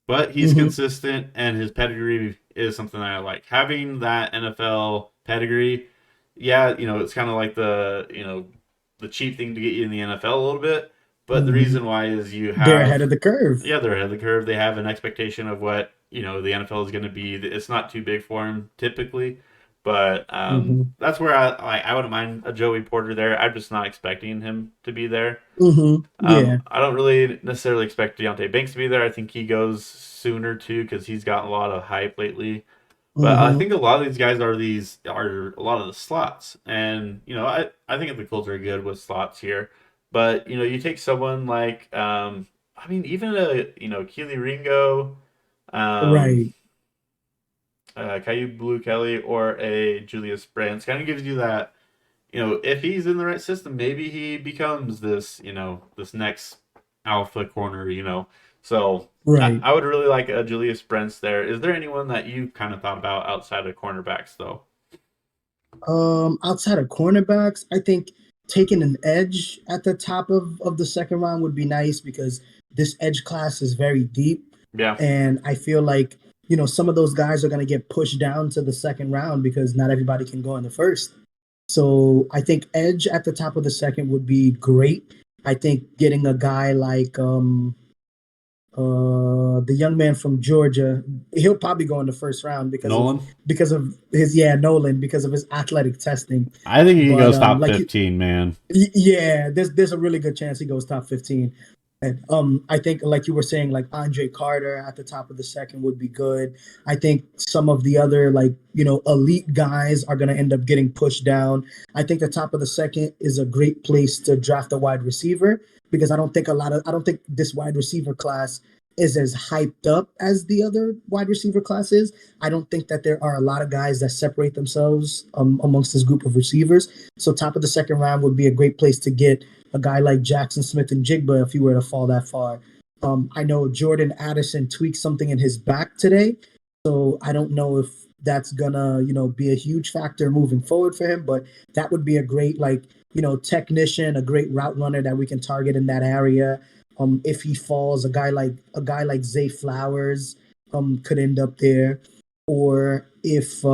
Speaker 1: but he's
Speaker 2: Mm-hmm.
Speaker 1: consistent and his pedigree is something that I like. Having that NFL pedigree, yeah, it's kind of like the cheap thing to get you in the NFL a little bit, But the
Speaker 2: Hmm.
Speaker 1: reason why is you
Speaker 2: They're ahead
Speaker 1: have,
Speaker 2: of the curve.
Speaker 1: yeah, they're ahead of the curve. They have an expectation of what the NFL is going to be. It's not too big for them typically, but
Speaker 2: Hmm.
Speaker 1: that's where I wouldn't mind a Joey Porter there. I'm just not expecting him to be there.
Speaker 2: Hmm. Yeah.
Speaker 1: I don't really necessarily expect Deontay Banks to be there. I think he goes sooner too because he's gotten a lot of hype lately. But I
Speaker 2: Hmm.
Speaker 1: think a lot of these guys are a lot of the slots, and I think the Colts are good with slots here. But you take someone like I mean even a Keely Ringo, um,
Speaker 2: Right.
Speaker 1: Caillou Blue Kelly, or a Julius Brands kind of gives you that if he's in the right system, maybe he becomes this next alpha corner. So
Speaker 2: Right.
Speaker 1: I would really like a Julius Brents there. Is there anyone that you kind of thought about outside of cornerbacks, though?
Speaker 2: Outside of cornerbacks, I think taking an edge at the top of the second round would be nice because this edge class is very deep.
Speaker 1: Yeah,
Speaker 2: And I feel like, some of those guys are going to get pushed down to the second round because not everybody can go in the first. So I think edge at the top of the second would be great. I think getting a guy like the young man from Georgia, he'll probably go in the first round
Speaker 1: Nolan.
Speaker 2: because of his yeah Nolan because of his athletic testing.
Speaker 1: I think he
Speaker 2: But
Speaker 1: goes top
Speaker 2: like you,
Speaker 1: 15, man.
Speaker 2: yeah, there's a really good chance he goes top 15. And I think like you were saying, like Andre Carter at the top of the second would be good. I think some of the other like elite guys are going to end up getting pushed down. I think the top of the second is a great place to draft a wide receiver because I don't think this wide receiver class is as hyped up as the other wide receiver classes. I don't think that there are a lot of guys that separate themselves amongst this group of receivers. So top of the second round would be a great place to get a guy like Jackson Smith and Jigba if he were to fall that far. I know Jordan Addison tweaked something in his back today, so I don't know if that's gonna be a huge factor moving forward for him. But that would be a great like technician, a great route runner that we can target in that area. If he falls, a guy like Zay Flowers could end up there, or if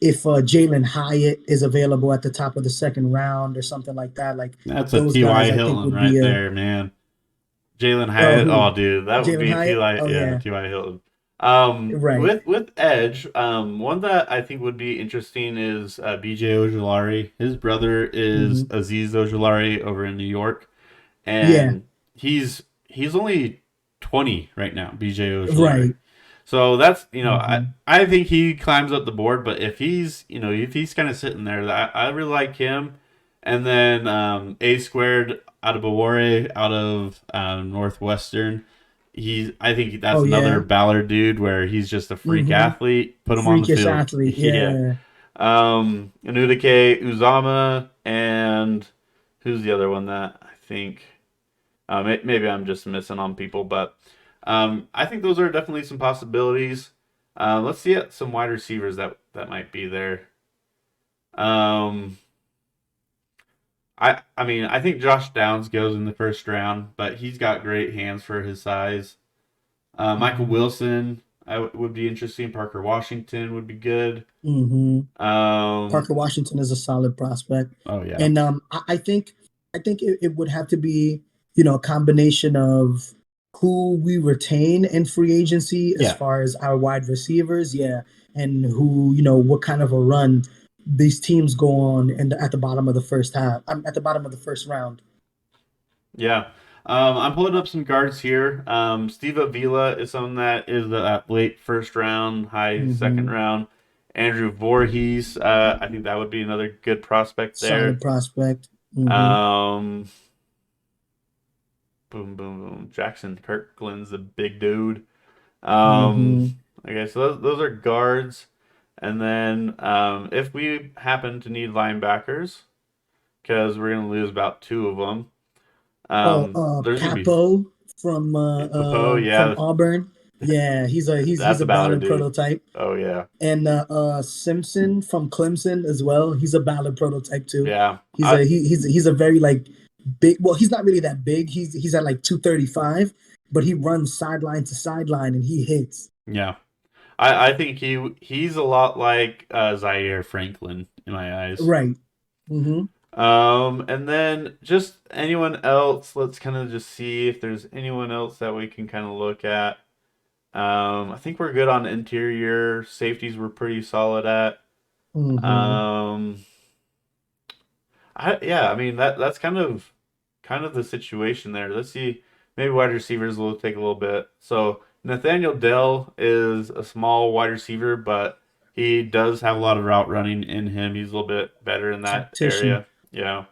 Speaker 2: Jalen Hyatt is available at the top of the second round or something like that. Like
Speaker 1: That's a
Speaker 2: those
Speaker 1: T.Y.
Speaker 2: guys, I think
Speaker 1: Hilton
Speaker 2: would be
Speaker 1: right
Speaker 2: a
Speaker 1: there, man. Jalen Hyatt.
Speaker 2: who
Speaker 1: Oh, dude, that would
Speaker 2: Jalen
Speaker 1: be a
Speaker 2: Hyatt.
Speaker 1: T.Y.
Speaker 2: Oh
Speaker 1: Yeah,
Speaker 2: yeah,
Speaker 1: T.Y. Hilton.
Speaker 2: right.
Speaker 1: With Edge, one that I think would be interesting is B.J. Ojolari. His brother is
Speaker 2: Hmm.
Speaker 1: Aziz Ojolari over in New York,
Speaker 2: Yeah,
Speaker 1: and he's only 20 right now. B.J. Ojolari.
Speaker 2: right.
Speaker 1: So that's
Speaker 2: Hmm.
Speaker 1: I think he climbs up the board, but if he's kind of sitting there, I really like him. And then A squared out of Bawore out of Northwestern. I think that's
Speaker 2: Oh
Speaker 1: another
Speaker 2: yeah.
Speaker 1: Ballard dude where he's just a freak
Speaker 2: Hmm.
Speaker 1: athlete. Put him on the
Speaker 2: Freakish
Speaker 1: field.
Speaker 2: athlete.
Speaker 1: Yeah.
Speaker 2: Yeah.
Speaker 1: Anudike Uzama, and who's the other one that I think maybe I'm just missing on people, but I think those are definitely some possibilities. Let's see some wide receivers that might be there. Um, I mean I think Josh Downs goes in the first round, but he's got great hands for his size. Michael
Speaker 2: Hmm.
Speaker 1: Wilson would be interesting. Parker Washington would be good.
Speaker 2: Hmm.
Speaker 1: Um,
Speaker 2: Parker Washington is a solid prospect,
Speaker 1: oh yeah,
Speaker 2: and I think it would have to be a combination of who we retain in free agency as
Speaker 1: yeah,
Speaker 2: far as our wide receivers, yeah, and who what kind of a run these teams go on at the bottom of the first half, at the bottom of the first round.
Speaker 1: yeah. I'm pulling up some guards here. Steve Avila is someone that is late first round, high second
Speaker 2: Hmm.
Speaker 1: round. Andrew Voorhees, I think that would be another good prospect
Speaker 2: Solid
Speaker 1: there.
Speaker 2: prospect. Hmm.
Speaker 1: Um, boom, boom, boom. Jackson Kirkland's a big dude. Um,
Speaker 2: Hmm.
Speaker 1: okay, so those are guards. And then if we happen to need linebackers, because we're going to lose about two of them,
Speaker 2: Oh,
Speaker 1: there's going to be
Speaker 2: Capo from
Speaker 1: Popo,
Speaker 2: from
Speaker 1: yeah,
Speaker 2: Auburn. Yeah, he's
Speaker 1: that's
Speaker 2: a
Speaker 1: a Ballard
Speaker 2: Ballard
Speaker 1: dude.
Speaker 2: prototype.
Speaker 1: Oh yeah,
Speaker 2: And Simpson from Clemson as well. He's a Ballard prototype too.
Speaker 1: yeah,
Speaker 2: He's a very like big. Well, he's not really that big. He's at like 235, but he runs sideline to sideline and he hits.
Speaker 1: yeah. I think he's a lot like Zaire Franklin in my eyes.
Speaker 2: Right. Mm-hmm.
Speaker 1: And then just anyone else, let's kind of just see if there's anyone else that we can kind of look at. I think we're good on interior safeties. We're pretty solid at.
Speaker 2: Mm-hmm.
Speaker 1: Um, yeah, I mean that's kind of the situation there. Let's see, maybe wide receivers will take a little bit. So Nathaniel Dell is a small wide receiver, but he does have a lot of route running in him. He's a little bit better in that
Speaker 2: Tactician.
Speaker 1: area. Yeah.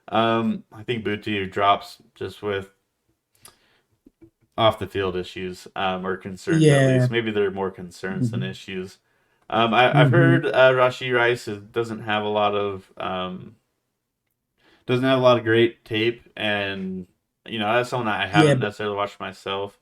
Speaker 1: I think Booty drops just with off the field issues, or concerns at
Speaker 2: Yeah.
Speaker 1: least. Maybe they're more concerns than
Speaker 2: Mm-hmm.
Speaker 1: issues. I've
Speaker 2: Mm-hmm.
Speaker 1: heard Rashi Rice doesn't have a lot of great tape, and that's someone I
Speaker 2: Yeah,
Speaker 1: haven't necessarily watched myself.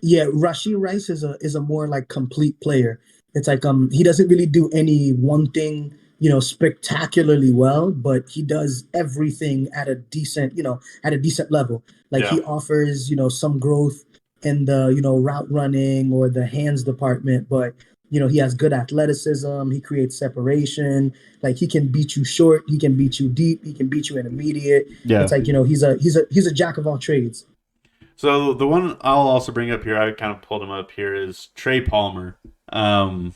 Speaker 2: yeah, Rashi Rice is a more like complete player. It's like he doesn't really do any one thing, spectacularly well, but he does everything at a decent, at a decent level. Like
Speaker 1: Yeah,
Speaker 2: he offers, some growth in the, route running or the hands department, but he has good athleticism, he creates separation, like he can beat you short, he can beat you deep, he can beat you intermediate. It's
Speaker 1: yeah.
Speaker 2: like, he's a jack of all trades.
Speaker 1: So the one I'll also bring up here, I kind of pulled him up here, is Trey Palmer. Um,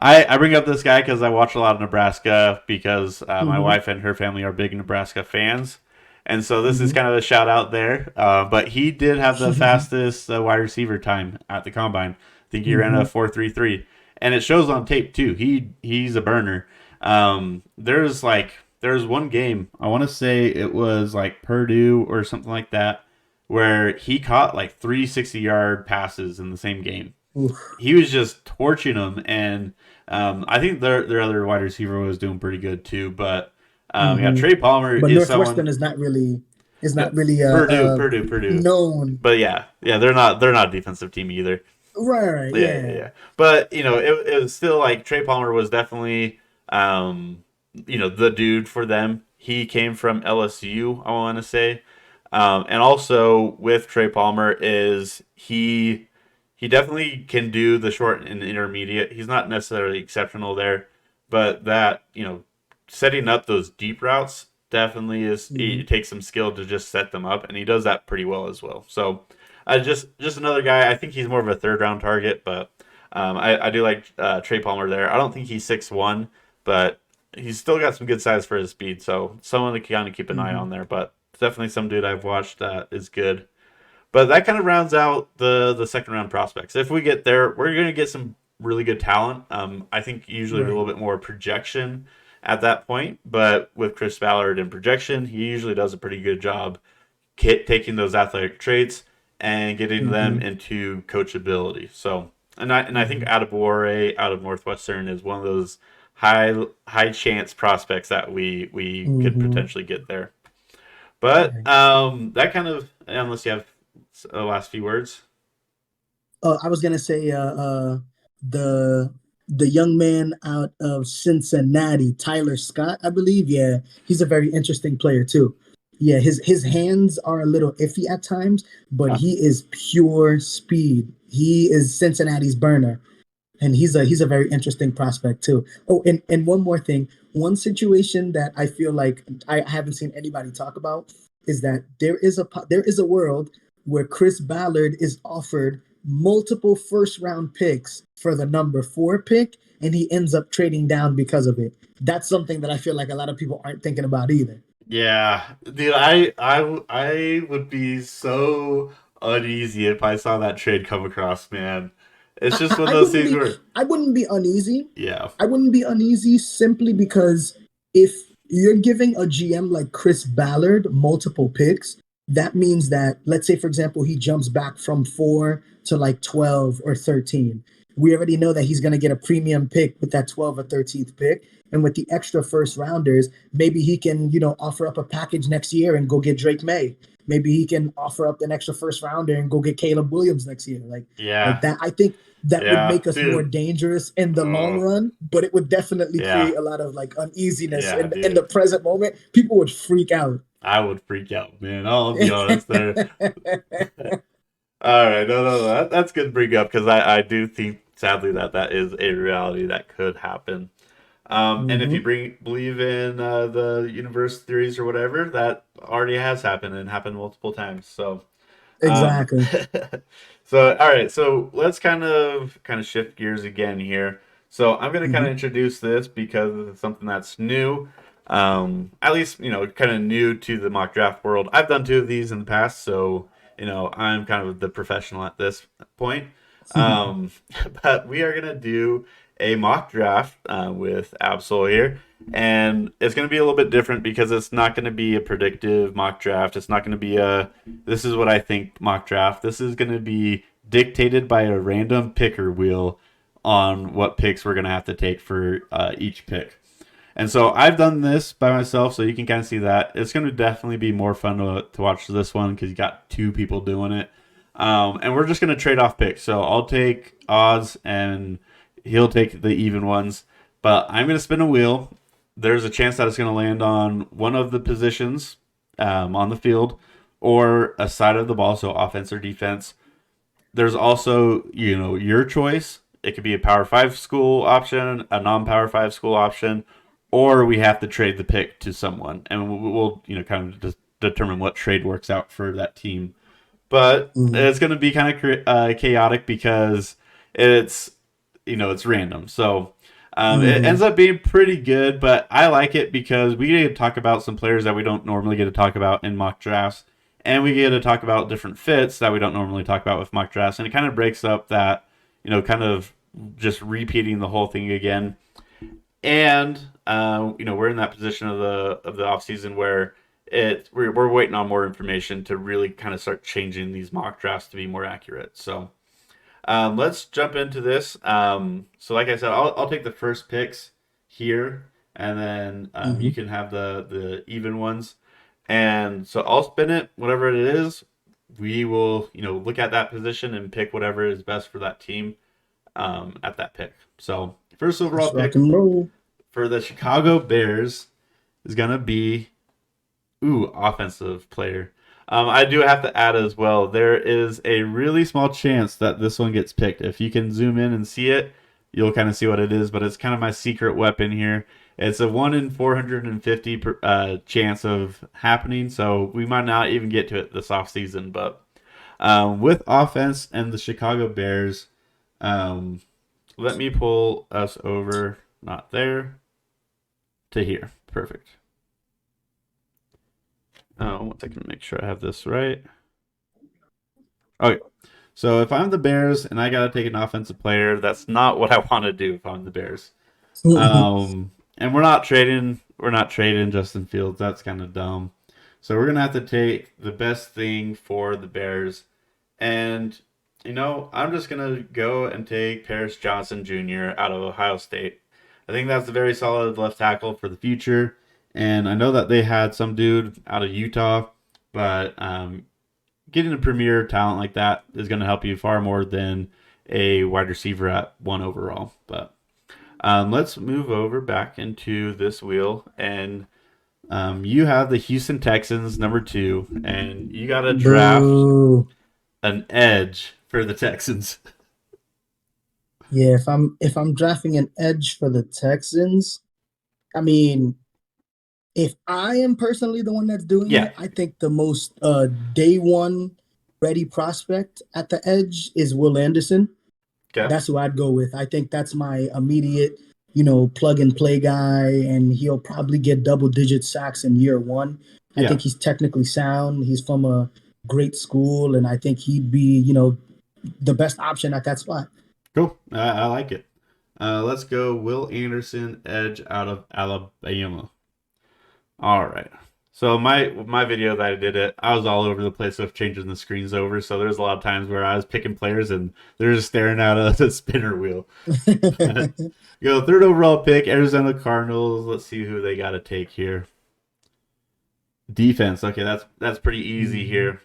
Speaker 1: I bring up this guy because I watch a lot of Nebraska because my
Speaker 2: Mm-hmm.
Speaker 1: wife and her family are big Nebraska fans. And so this is
Speaker 2: Mm-hmm.
Speaker 1: kind of a shout out there. But he did have the fastest wide receiver time at the combine. I think he ran a
Speaker 2: Mm-hmm.
Speaker 1: 4.33, and it shows on tape too. He's a burner. There's one game, I want to say it was like Purdue or something like that, where he caught like 360-yard passes in the same game.
Speaker 2: Oof.
Speaker 1: He was just torching them, and I think their other wide receiver was doing pretty good too. But yeah,
Speaker 2: Mm-hmm.
Speaker 1: Trey Palmer
Speaker 2: But
Speaker 1: is someone.
Speaker 2: Northwestern is
Speaker 1: No,
Speaker 2: not really
Speaker 1: Purdue.
Speaker 2: known.
Speaker 1: But yeah, they're not a defensive team either.
Speaker 2: Right, yeah.
Speaker 1: Yeah. But it was still like Trey Palmer was definitely the dude for them. He came from LSU, I want to say, and also with Trey Palmer is he definitely can do the short and intermediate. He's not necessarily exceptional there, but that setting up those deep routes definitely is
Speaker 2: Mm-hmm.
Speaker 1: it takes some skill to just set them up, and he does that pretty well as well. So just another guy. I think he's more of a third round target, but I do like Trey Palmer there. I don't think he's 6'1", but he's still got some good size for his speed. So someone to kind of keep an eye
Speaker 2: Mm-hmm.
Speaker 1: on there. But definitely some dude I've watched that is good. But that kind of rounds out the second round prospects. If we get there, we're going to get some really good talent. I think usually a
Speaker 2: Right.
Speaker 1: little bit more projection at that point. But with Chris Ballard in projection, he usually does a pretty good job taking those athletic traits and getting them
Speaker 2: Mm-hmm.
Speaker 1: into coachability. So, and I think
Speaker 2: Mm-hmm.
Speaker 1: Adebawore out of Northwestern is one of those high chance prospects that we could
Speaker 2: Mm-hmm.
Speaker 1: potentially get there. But
Speaker 2: Right.
Speaker 1: that kind of, unless you have last few words.
Speaker 2: I was gonna say the the young man out of Cincinnati, Tyler Scott, I believe. Yeah, he's a very interesting player too. Yeah, his hands are a little iffy at times, but
Speaker 1: Huh.
Speaker 2: he is pure speed. He is Cincinnati's burner. And he's a very interesting prospect too. Oh, and one more thing. One situation that I feel like I haven't seen anybody talk about is that there is a world where Chris Ballard is offered multiple first round picks for the number 4 pick, and he ends up trading down because of it. That's something that I feel like a lot of people aren't thinking about either.
Speaker 1: Yeah, dude, I would be so uneasy if I saw that trade come across, man. It's just one of
Speaker 2: I
Speaker 1: those
Speaker 2: wouldn't
Speaker 1: things
Speaker 2: be
Speaker 1: where,
Speaker 2: I wouldn't be uneasy.
Speaker 1: yeah,
Speaker 2: I wouldn't be uneasy simply because if you're giving a GM like Chris Ballard multiple picks, that means that, let's say, for example, he jumps back from 4 to like 12 or 13. We already know that he's going to get a premium pick with that 12 or 13th pick. And with the extra first rounders, maybe he can, offer up a package next year and go get Drake May. Maybe he can offer up an extra first rounder and go get Caleb Williams next year. Like
Speaker 1: yeah,
Speaker 2: that. I think that would
Speaker 1: yeah,
Speaker 2: make us more
Speaker 1: dude.
Speaker 2: dangerous in the long
Speaker 1: Oh,
Speaker 2: run, but it would definitely
Speaker 1: yeah,
Speaker 2: create a lot of like uneasiness
Speaker 1: yeah,
Speaker 2: in the
Speaker 1: dude.
Speaker 2: present moment. People would freak out.
Speaker 1: I would freak out, man. I'll be honest there. All right, no, that's good to bring up because I do think sadly that is a reality that could happen. And if you
Speaker 2: Hmm.
Speaker 1: believe in the universe theories or whatever, that already has happened and happened multiple times. So, um,
Speaker 2: Exactly.
Speaker 1: so all right, so let's kind of shift gears again here. So I'm going to kind
Speaker 2: Hmm.
Speaker 1: of introduce this because it's something that's new, at least kind of new to the mock draft world. I've done two of these in the past, so I'm kind of the professional at this point. Um, but we are going to do a mock draft with Absol here. And it's going to be a little bit different because it's not going to be a predictive mock draft. It's not going to be a this is what I think mock draft. This is going to be dictated by a random picker wheel on what picks we're going to have to take for each pick. And so I've done this by myself, so you can kind of see that. It's going to definitely be more fun to watch this one because you got two people doing it. And we're just going to trade off picks. So I'll take odds and he'll take the even ones. But I'm going to spin a wheel. There's a chance that it's going to land on one of the positions on the field or a side of the ball, so offense or defense. There's also, your choice. It could be a Power 5 school option, a non-Power 5 school option, or we have to trade the pick to someone. And we'll kind of just determine what trade works out for that team. But
Speaker 2: Hmm.
Speaker 1: it's going to be kind of chaotic because it's it's random. So it
Speaker 2: Hmm.
Speaker 1: ends up being pretty good, but I like it because we get to talk about some players that we don't normally get to talk about in mock drafts, and we get to talk about different fits that we don't normally talk about with mock drafts, and it kind of breaks up that kind of just repeating the whole thing again. And we're in that position of the off season where we're waiting on more information to really kind of start changing these mock drafts to be more accurate. So let's jump into this. So like I said, I'll take the first picks here, and then
Speaker 2: Hmm.
Speaker 1: you can have the even ones. And so I'll spin it, whatever it is. We will look at that position and pick whatever is best for that team at that pick. So first overall
Speaker 2: Let's rock
Speaker 1: pick
Speaker 2: and roll.
Speaker 1: for the Chicago Bears is gonna be offensive player. I do have to add as well. There is a really small chance that this one gets picked. If you can zoom in and see it, you'll kind of see what it is. But it's kind of my secret weapon here. It's a 1 in 450 chance of happening. So we might not even get to it this off season. But with offense and the Chicago Bears, um, let me pull us over. Not there to here. Perfect. One second, make sure I have this right. Okay, so if I'm the Bears and I gotta take an offensive player, that's not what I want to do if I'm the Bears. And we're not trading. We're not trading Justin Fields. That's kind of dumb. So we're gonna have to take the best thing for the Bears. And I'm just gonna go and take Paris Johnson Jr. out of Ohio State. I think that's a very solid left tackle for the future. And I know that they had some dude out of Utah, but getting a premier talent like that is going to help you far more than a wide receiver at one overall. But let's move over back into this wheel, and you have the Houston Texans number 2, and you got to draft
Speaker 2: Boo.
Speaker 1: an edge for the Texans.
Speaker 2: Yeah, if I'm drafting an edge for the Texans, I mean, if I am personally the one that's doing
Speaker 1: Yeah.
Speaker 2: it, I think the most day one ready prospect at the edge is Will Anderson.
Speaker 1: Okay.
Speaker 2: That's who I'd go with. I think that's my immediate, plug and play guy, and he'll probably get double digit sacks in year one. I
Speaker 1: Yeah.
Speaker 2: think he's technically sound. He's from a great school, and I think he'd be, the best option at that spot.
Speaker 1: Cool. I like it. Let's go Will Anderson, edge out of Alabama. All right. So my video that I did it, I was all over the place with changing the screens over. So there's a lot of times where I was picking players and they're just staring at the spinner wheel. Go third overall pick, Arizona Cardinals. Let's see who they got to take here. Defense. Okay, that's pretty easy
Speaker 2: Mhm.
Speaker 1: here.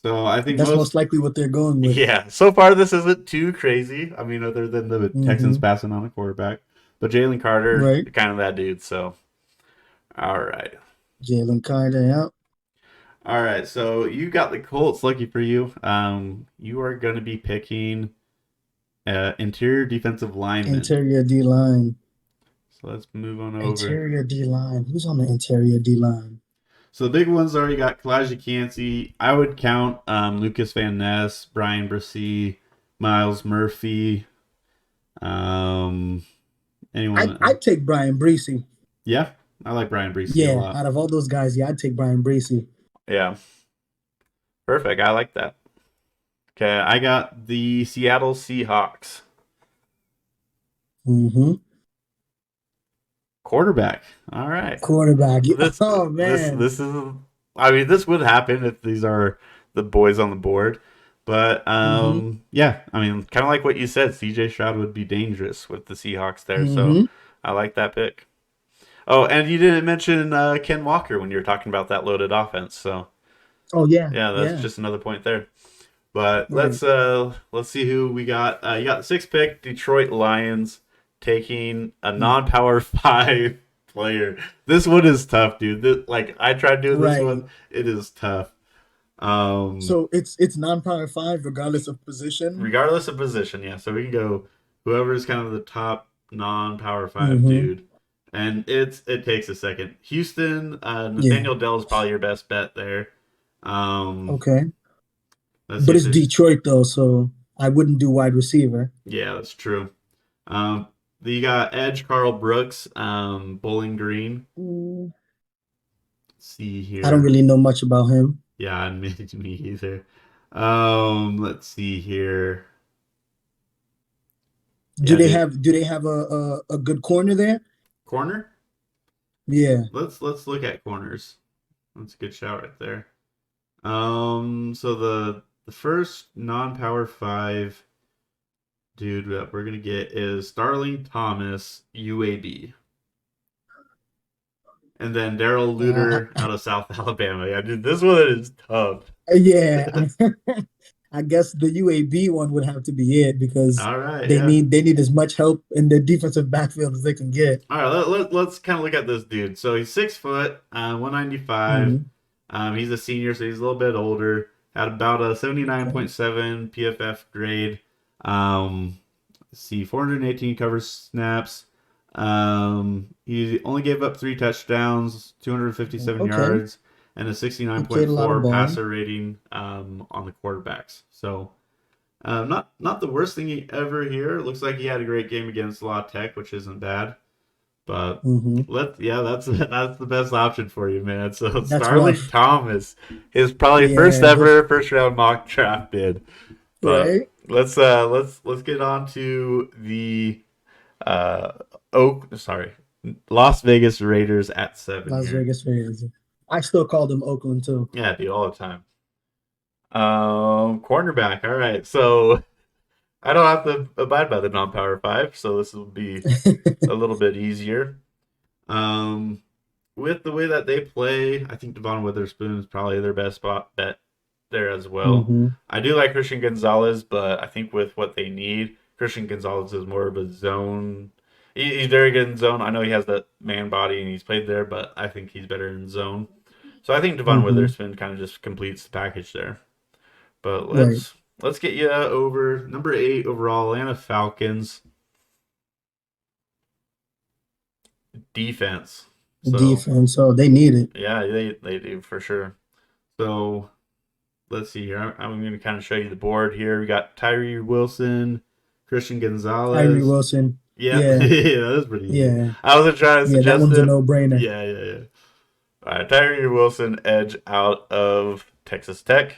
Speaker 1: So I think
Speaker 2: That's most
Speaker 1: most
Speaker 2: likely what they're going with.
Speaker 1: yeah. So far this isn't too crazy. I mean, other than the Texans
Speaker 2: Hmm.
Speaker 1: passing on a quarterback, but Jalen Carter,
Speaker 2: Right.
Speaker 1: kind of that dude. So all right.
Speaker 2: Jalen Carter, yeah.
Speaker 1: All right, so you got the Colts. Lucky for you. You are going to be picking interior defensive lineman.
Speaker 2: Interior D line.
Speaker 1: So let's move on over.
Speaker 2: Interior D line. Who's on the interior D line?
Speaker 1: So the big ones are you got Kalijah Cansey. I would count Lucas Van Ness, Brian Brissy, Miles Murphy. Anyone?
Speaker 2: I'd take Brian Breesy.
Speaker 1: Yeah, I like Brian Brissy a
Speaker 2: Yeah,
Speaker 1: lot.
Speaker 2: out of all those guys, yeah, I'd take Brian Breesy.
Speaker 1: Yeah, perfect. I like that. Okay, I got the Seattle Seahawks
Speaker 2: Mm-hmm.
Speaker 1: quarterback. All right.
Speaker 2: Quarterback.
Speaker 1: This
Speaker 2: Oh
Speaker 1: this
Speaker 2: man.
Speaker 1: this is. I mean, this would happen if these are the boys on the board. But
Speaker 2: Mm-hmm.
Speaker 1: yeah, I mean, kind of like what you said, C.J. Stroud would be dangerous with the Seahawks there. So
Speaker 2: Mm-hmm.
Speaker 1: I like that pick. Oh, and you didn't mention Ken Walker when you were talking about that loaded offense. So
Speaker 2: Oh yeah,
Speaker 1: yeah, that's
Speaker 2: yeah.
Speaker 1: just another point there. But
Speaker 2: Right.
Speaker 1: let's see who we got. You got the sixth pick, Detroit Lions, taking a
Speaker 2: Mm.
Speaker 1: non-power five player. This one is tough, dude. Like I tried doing this
Speaker 2: Right.
Speaker 1: one, it is tough. Um,
Speaker 2: So it's non-power five regardless of position.
Speaker 1: regardless of position, yeah. So we can go whoever is kind of the top non-power five
Speaker 2: Mm-hmm.
Speaker 1: dude, and it takes a second. Houston,
Speaker 2: Yeah.
Speaker 1: Nathaniel Dell is probably your best bet there. Um,
Speaker 2: Okay.
Speaker 1: let's see
Speaker 2: But
Speaker 1: if
Speaker 2: it's
Speaker 1: there's
Speaker 2: Detroit though, so I wouldn't do wide receiver.
Speaker 1: yeah, that's true. Um, you got Edge, Carl Brooks, Bowling Green.
Speaker 2: Mm,
Speaker 1: Let's see
Speaker 2: I don't
Speaker 1: here.
Speaker 2: really know much about him.
Speaker 1: Yeah, me either. Let's see here.
Speaker 2: Do
Speaker 1: Yeah,
Speaker 2: they
Speaker 1: dude.
Speaker 2: have a good corner there?
Speaker 1: Corner.
Speaker 2: Yeah.
Speaker 1: Let's look at corners. That's a good shout right there. So the first non-power five dude that we're gonna get is Starling Thomas, UAB, and then Daryl
Speaker 2: Uh,
Speaker 1: Luter out of South Alabama. Yeah, dude, this one is tough.
Speaker 2: yeah. I guess the UAB one would have to be it because
Speaker 1: All right, yeah.
Speaker 2: they need as much help in the defensive backfield as they can get.
Speaker 1: All right, let's kind of look at this dude. So he's 6 foot, 195.
Speaker 2: Hmm.
Speaker 1: He's a senior, so he's a little bit older. Had about a
Speaker 2: Okay.
Speaker 1: 79.7 PFF grade. Let's see, 418 cover snaps. He only gave up 3 touchdowns, 257
Speaker 2: Okay.
Speaker 1: yards, and a
Speaker 2: He played a lot of
Speaker 1: 69.4
Speaker 2: ball.
Speaker 1: passer rating on the quarterbacks. So not the worst thing he ever here. It looks like he had a great game against La Tech, which isn't bad. But
Speaker 2: Hmm.
Speaker 1: that's the best option for you, man. So
Speaker 2: That's
Speaker 1: Starling
Speaker 2: rough.
Speaker 1: Thomas is probably first
Speaker 2: Yeah.
Speaker 1: ever first round mock draft bid. But
Speaker 2: Right.
Speaker 1: let's get on to the uh Las Vegas Raiders at 7
Speaker 2: Las
Speaker 1: here.
Speaker 2: Vegas Raiders. I still call them Oakland too.
Speaker 1: Yeah, dude, all the time. Cornerback. All right, so I don't have to abide by the non-power five, so this will be a little bit easier. Um, with the way that they play, I think Devon Witherspoon is probably their best spot bet there as well.
Speaker 2: Hmm.
Speaker 1: I do like Christian Gonzalez, but I think with what they need, Christian Gonzalez is more of a zone. He's very good in zone. I know he has that man body and he's played there, but I think he's better in zone. So I think Devon
Speaker 2: Hmm.
Speaker 1: Witherspoon kind of just completes the package there. But
Speaker 2: Right.
Speaker 1: let's get you over number 8 overall, Atlanta Falcons defense. So
Speaker 2: Defense. So they need it.
Speaker 1: yeah, they do for sure. So let's see here. I'm going to kind of show you the board here. We got Tyree Wilson, Christian
Speaker 2: Tyree
Speaker 1: Gonzalez.
Speaker 2: Wilson.
Speaker 1: Yeah,
Speaker 2: Yeah.
Speaker 1: yeah, that's pretty easy.
Speaker 2: Yeah.
Speaker 1: I wasn't trying to
Speaker 2: Yeah. That
Speaker 1: suggest
Speaker 2: one's a
Speaker 1: it.
Speaker 2: no-brainer.
Speaker 1: Yeah. All right, Tyree Wilson, edge out of Texas Tech.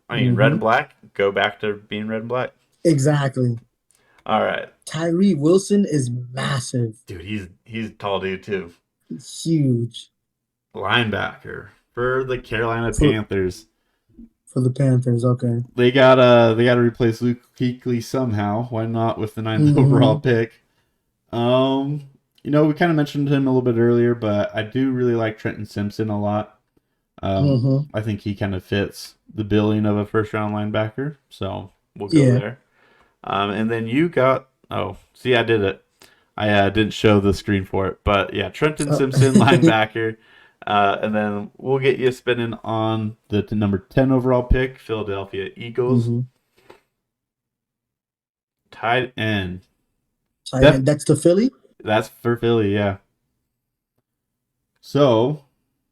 Speaker 1: I mean, red and
Speaker 2: Hmm.
Speaker 1: black. Go back to being red and black.
Speaker 2: Exactly.
Speaker 1: All right,
Speaker 2: Tyree Wilson is massive.
Speaker 1: dude. He's a tall dude too.
Speaker 2: He's huge
Speaker 1: Linebacker for the Carolina
Speaker 2: for
Speaker 1: Panthers.
Speaker 2: the Panthers. Okay.
Speaker 1: They gotta replace Luke Kuechly somehow. Why not with the ninth overall
Speaker 2: Hmm.
Speaker 1: pick? We kind of mentioned him a little bit earlier, but I do really like Trenton Simpson a lot.
Speaker 2: Hmm.
Speaker 1: I think he kind of fits the billing of a first round linebacker, so we'll go
Speaker 2: Yeah.
Speaker 1: there. And then you got see, I did it. I didn't show the screen for it, but yeah, Trenton
Speaker 2: Uh,
Speaker 1: Simpson, linebacker. And then we'll get you spinning on the number 10 overall pick, Philadelphia Eagles.
Speaker 2: hmm.
Speaker 1: Tight end.
Speaker 2: That's the Philly.
Speaker 1: That's for Philly, yeah. So,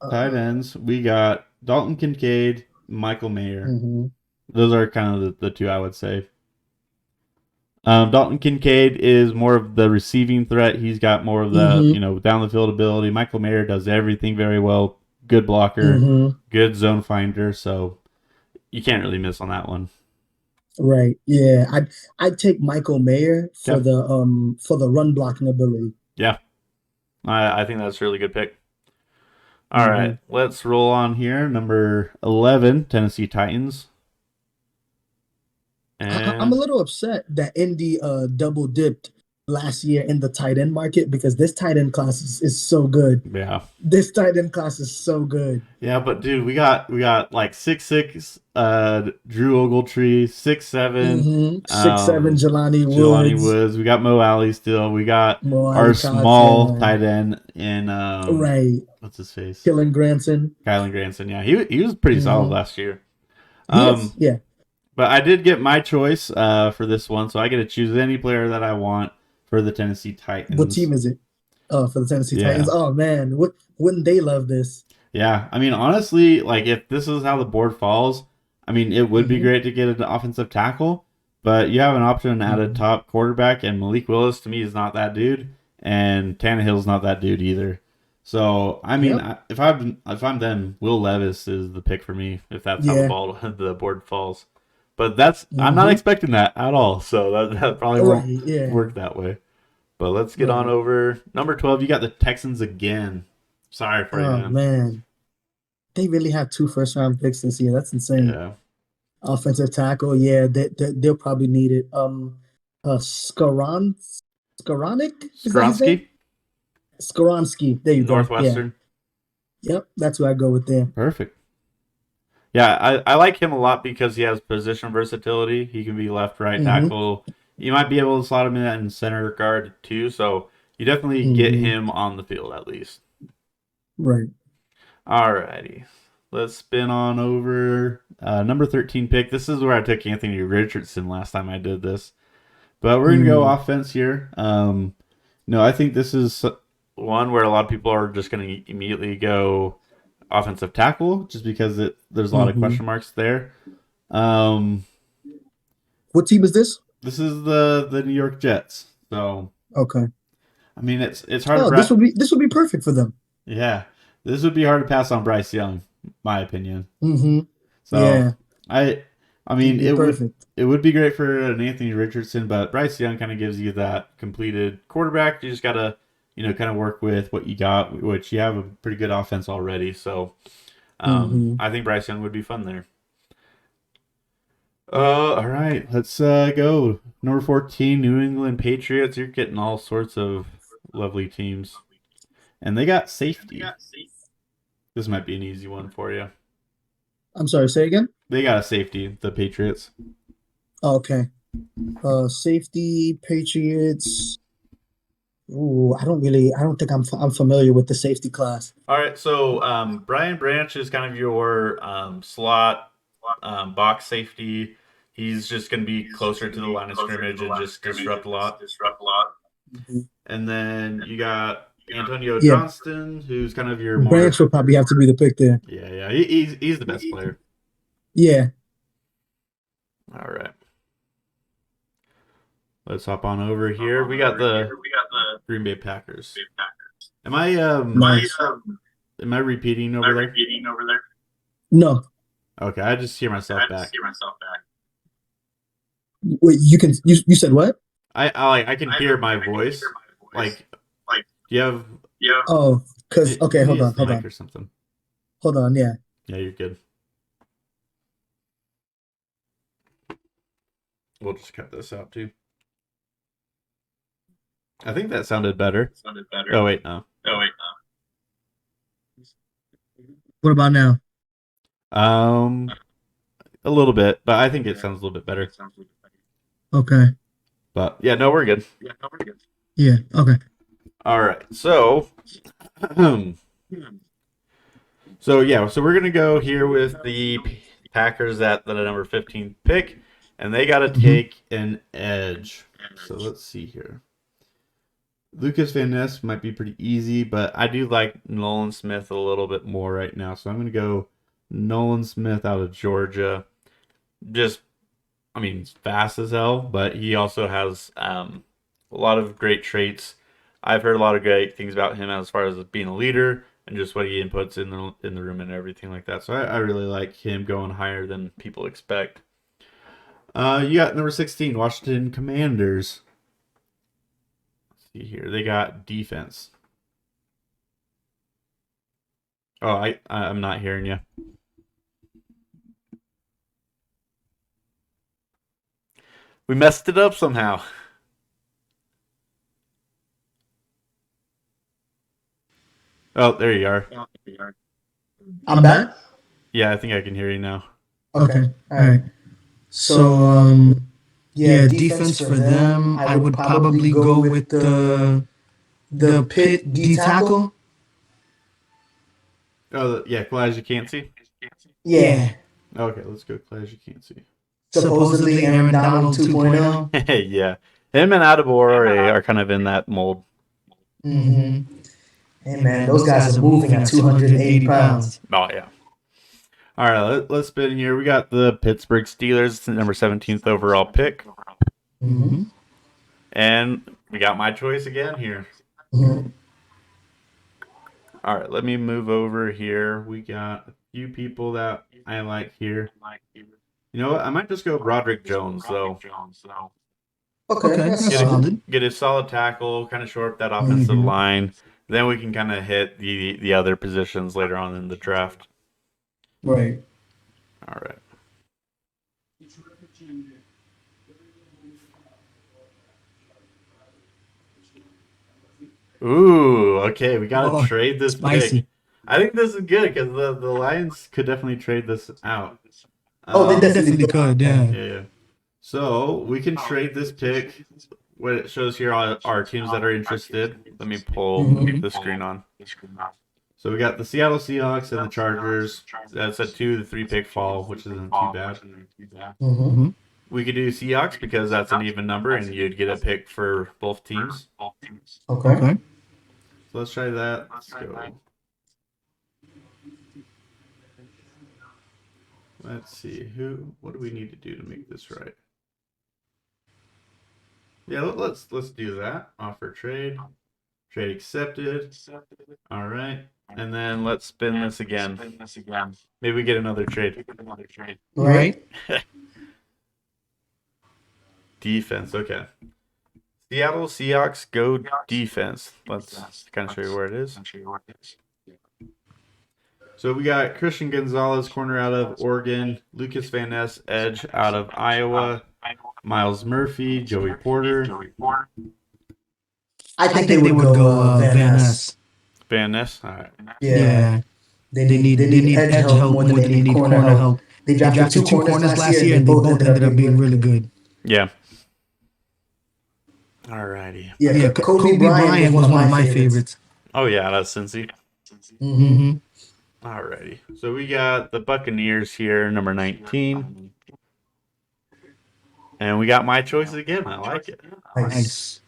Speaker 1: tight
Speaker 2: Uh,
Speaker 1: ends, we got Dalton Kincaid, Michael Mayer.
Speaker 2: hmm
Speaker 1: Those are kind of the two I would say. Dalton Kincaid is more of the receiving threat. He's got more of the,
Speaker 2: hmm
Speaker 1: down the field ability. Michael Mayer does everything very well. Good blocker,
Speaker 2: hmm
Speaker 1: good zone finder. So you can't really miss on that one.
Speaker 2: Right. Yeah. I'd take Michael Mayer
Speaker 1: Yeah,
Speaker 2: for the run blocking ability.
Speaker 1: yeah. I think that's a really good pick. All right,
Speaker 2: hmm
Speaker 1: let's roll on here. Number 11, Tennessee Titans.
Speaker 2: I'm a
Speaker 1: And
Speaker 2: little upset that Indy double dipped last year in the tight end market because this tight end class is so good.
Speaker 1: yeah.
Speaker 2: This tight end class is so good.
Speaker 1: Yeah, but dude, we got like 6'6", Drew Ogletree, 6'7",
Speaker 2: 6'7" Jelani
Speaker 1: Jelani
Speaker 2: Woods,
Speaker 1: Woods. We got Mo Alley still. We got
Speaker 2: Mo
Speaker 1: our
Speaker 2: Ali Cox,
Speaker 1: small
Speaker 2: yeah.
Speaker 1: tight end in
Speaker 2: Right.
Speaker 1: what's his face?
Speaker 2: Killing Granson.
Speaker 1: Kylan Granson. Yeah, he was pretty solid
Speaker 2: hmm
Speaker 1: last year.
Speaker 2: He is,
Speaker 1: Um,
Speaker 2: yeah.
Speaker 1: but I did get my choice for this one, so I get to choose any player that I want for the Tennessee
Speaker 2: What
Speaker 1: Titans.
Speaker 2: team is it? Oh, for the Tennessee Titans.
Speaker 1: Yeah.
Speaker 2: Oh man, wouldn't they love this?
Speaker 1: Yeah, I mean, honestly, like if this is how the board falls, I mean, it would be
Speaker 2: hmm
Speaker 1: great to get an offensive tackle, but you have an option at a
Speaker 2: hmm
Speaker 1: top quarterback, and Malik Willis to me is not that dude, and Tannehill's not that dude either. So, I mean,
Speaker 2: Yep.
Speaker 1: if I'm them, Will Levis is the pick for me if that's how the
Speaker 2: Yeah.
Speaker 1: ball the board falls. But I'm not
Speaker 2: hmm
Speaker 1: expecting that at all, so that probably won't
Speaker 2: Right. Yeah.
Speaker 1: work that way. But let's get on
Speaker 2: Right.
Speaker 1: over number 12. You got the Texans again. Sorry for you,
Speaker 2: Oh
Speaker 1: man.
Speaker 2: man, they really have two first round picks this year. That's insane.
Speaker 1: Yeah.
Speaker 2: Offensive tackle, yeah, they'll probably need it. Skaron, Skoronik, is that his name?
Speaker 1: Skronsky,
Speaker 2: Skoronsky. There you go. Yeah.
Speaker 1: Northwestern.
Speaker 2: Yep. That's who I go with there.
Speaker 1: Perfect. Yeah, I like him a lot because he has position versatility. He can be left, right
Speaker 2: hmm
Speaker 1: tackle. You might be able to slot him in center guard too. So you definitely get
Speaker 2: hmm
Speaker 1: him on the field at least.
Speaker 2: Right.
Speaker 1: Alrighty. Let's spin on over number 13 pick. This is where I took Anthony Richardson last time I did this. But we're going to go
Speaker 2: Mm.
Speaker 1: offense here. No, I think this is one where a lot of people are just going to immediately go offensive tackle just because there's a lot of
Speaker 2: hmm
Speaker 1: question marks there. Um,
Speaker 2: What team is this?
Speaker 1: this is the New York Jets. So,
Speaker 2: Okay.
Speaker 1: I mean, it's hard
Speaker 2: Oh,
Speaker 1: to
Speaker 2: this would be perfect for them.
Speaker 1: yeah, this would be hard to pass on Bryce Young, my opinion.
Speaker 2: hmm
Speaker 1: So,
Speaker 2: Yeah,
Speaker 1: I I
Speaker 2: he'd
Speaker 1: mean,
Speaker 2: be perfect.
Speaker 1: it would be great for an Anthony Richardson, but Bryce Young kind of gives you that completed quarterback. You just gotta, kind of work with what you got, which you have a pretty good offense already. So,
Speaker 2: hmm
Speaker 1: I think Bryce Young would be fun there. All right, let's go number 14, New England Patriots. You're getting all sorts of lovely teams, and they got safety. This might be an easy one for you.
Speaker 2: I'm sorry. Say again.
Speaker 1: They got a safety, the Patriots.
Speaker 2: Okay. Safety Patriots. Ooh, I don't think I'm familiar with the safety class.
Speaker 1: All right, so Brian Branch is kind of your slot box safety. He's just going to be closer to the line of scrimmage and just disrupt a lot.
Speaker 2: Mhm.
Speaker 1: And then you got Antonio
Speaker 2: Yeah,
Speaker 1: Johnston, who's kind of your
Speaker 2: Branch
Speaker 1: more
Speaker 2: will probably have to be the pick there.
Speaker 1: yeah. He's the best player.
Speaker 2: Yeah.
Speaker 1: All right, let's hop on over here. We got the Green Bay Packers. Am I
Speaker 2: Nice.
Speaker 1: am I repeating over there?
Speaker 2: No.
Speaker 1: Okay, I just hear myself back.
Speaker 2: Wait, you said what?
Speaker 1: I can hear my voice. Like, do you have
Speaker 2: Oh, cause okay,
Speaker 1: maybe
Speaker 2: hold
Speaker 1: it's
Speaker 2: on,
Speaker 1: the
Speaker 2: hold
Speaker 1: mic
Speaker 2: on,
Speaker 1: or something?
Speaker 2: hold on. Yeah.
Speaker 1: Yeah, you're good. We'll just cut this out too. I think that sounded better. Oh wait, no.
Speaker 2: What about now?
Speaker 1: Um, a little bit, but I think it sounds a little bit better.
Speaker 2: Okay.
Speaker 1: But yeah, no, we're good.
Speaker 2: Yeah. Okay.
Speaker 1: All right, so so we're gonna go here with the Packers at the number 15 pick, and they got to
Speaker 2: hmm
Speaker 1: take an edge. So let's see here. Lucas Van Ness might be pretty easy, but I do like Nolan Smith a little bit more right now. So I'm going to go Nolan Smith out of Georgia. Just, I mean, he's fast as hell, but he also has a lot of great traits. I've heard a lot of great things about him as far as being a leader and just what he inputs in the room and everything like that. So I really like him going higher than people expect. You got number 16, Washington Commanders. Let's see here. They got defense. Oh, I'm not hearing you. We messed it up somehow. Oh, there you are.
Speaker 2: I'm back.
Speaker 1: Yeah, I think I can hear you now.
Speaker 2: Okay. All right. So, yeah, defense for them, I would probably go with the Pitt D tackle.
Speaker 1: Oh, yeah, Clash you can't see.
Speaker 2: Yeah.
Speaker 1: Okay, let's go Clash you can't see.
Speaker 2: Supposedly Aaron Donald 2.0.
Speaker 1: Yeah, him and Adebore are kind of in that mold.
Speaker 2: Mm-hmm. Hey, man, those guys are moving at 280 pounds.
Speaker 1: Oh yeah. All right, let's spin here. We got the Pittsburgh Steelers, number 17th overall pick,
Speaker 2: Mm-hmm.
Speaker 1: and we got my choice again here.
Speaker 2: Mm-hmm.
Speaker 1: All right, let me move over here. We got a few people that I like here. You know what? I might just go Broderick Jones though.
Speaker 2: Okay, that's
Speaker 1: Get
Speaker 2: solid.
Speaker 1: get a solid tackle, kind of shore up that offensive line. Then we can kind of hit the other positions later on in the draft.
Speaker 2: Right.
Speaker 1: All right. Ooh, okay. We gotta trade this
Speaker 2: spicy.
Speaker 1: pick. I think this is good because the Lions could definitely trade this out.
Speaker 2: Oh, they definitely could. Yeah.
Speaker 1: Yeah. So we can trade this pick. What it shows here are teams that are interested. Let me pull the screen on. So we got the Seattle Seahawks and the Chargers. That's a 2 to 3 pick fall, which isn't too bad.
Speaker 2: Mm-hmm.
Speaker 1: We could do Seahawks because that's an even number and you'd get a pick for both teams.
Speaker 2: Okay.
Speaker 1: So let's try that. Let's go. Let's see. What do we need to do to make this right? Yeah, let's do that. Offer trade. Trade accepted. All right. And then let's spin this again. Maybe we get another trade.
Speaker 2: Right.
Speaker 1: Defense. Okay. Seattle Seahawks go defense. Let's kind of show you where it is. So we got Christian Gonzalez, corner out of Oregon. Lucas Van Ness, edge out of Iowa. Miles Murphy, Joey Porter.
Speaker 2: I think they would go Van Ness.
Speaker 1: Van Ness? All right.
Speaker 2: Yeah. They need edge help more than they need corner help. They drafted two corners last year, and they both ended up being really good.
Speaker 1: Yeah. Alrighty.
Speaker 2: Yeah, Kobe Bryant was one of my favorites.
Speaker 1: Oh, yeah, that's Cincy.
Speaker 2: Mm-hmm.
Speaker 1: Alrighty. So we got the Buccaneers here, number 19. And we got my choice again. I like it.
Speaker 2: Nice.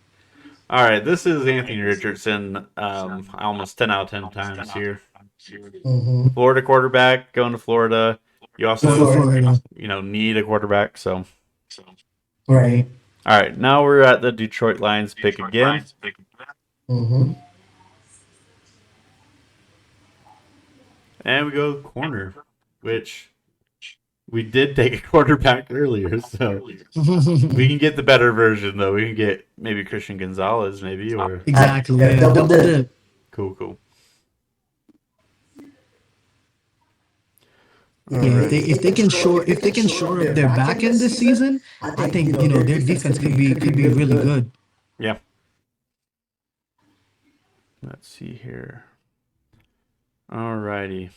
Speaker 1: All right, this is Anthony Richardson. Almost 10 out of 10 times here.
Speaker 2: Mm-hmm.
Speaker 1: Florida quarterback going to Florida. You also, need a quarterback. So,
Speaker 2: right.
Speaker 1: All right, now we're at the Detroit Lions pick again.
Speaker 2: Mm-hmm.
Speaker 1: And we go corner, which we did take a quarterback earlier, so we can get the better version though. We can get maybe Christian Gonzalez, maybe, or
Speaker 2: exactly. Yeah, double dip.
Speaker 1: Cool.
Speaker 2: Yeah, if they can shore up their back end this season, I think their defense could be really good.
Speaker 1: Yeah. Let's see here. Alrighty.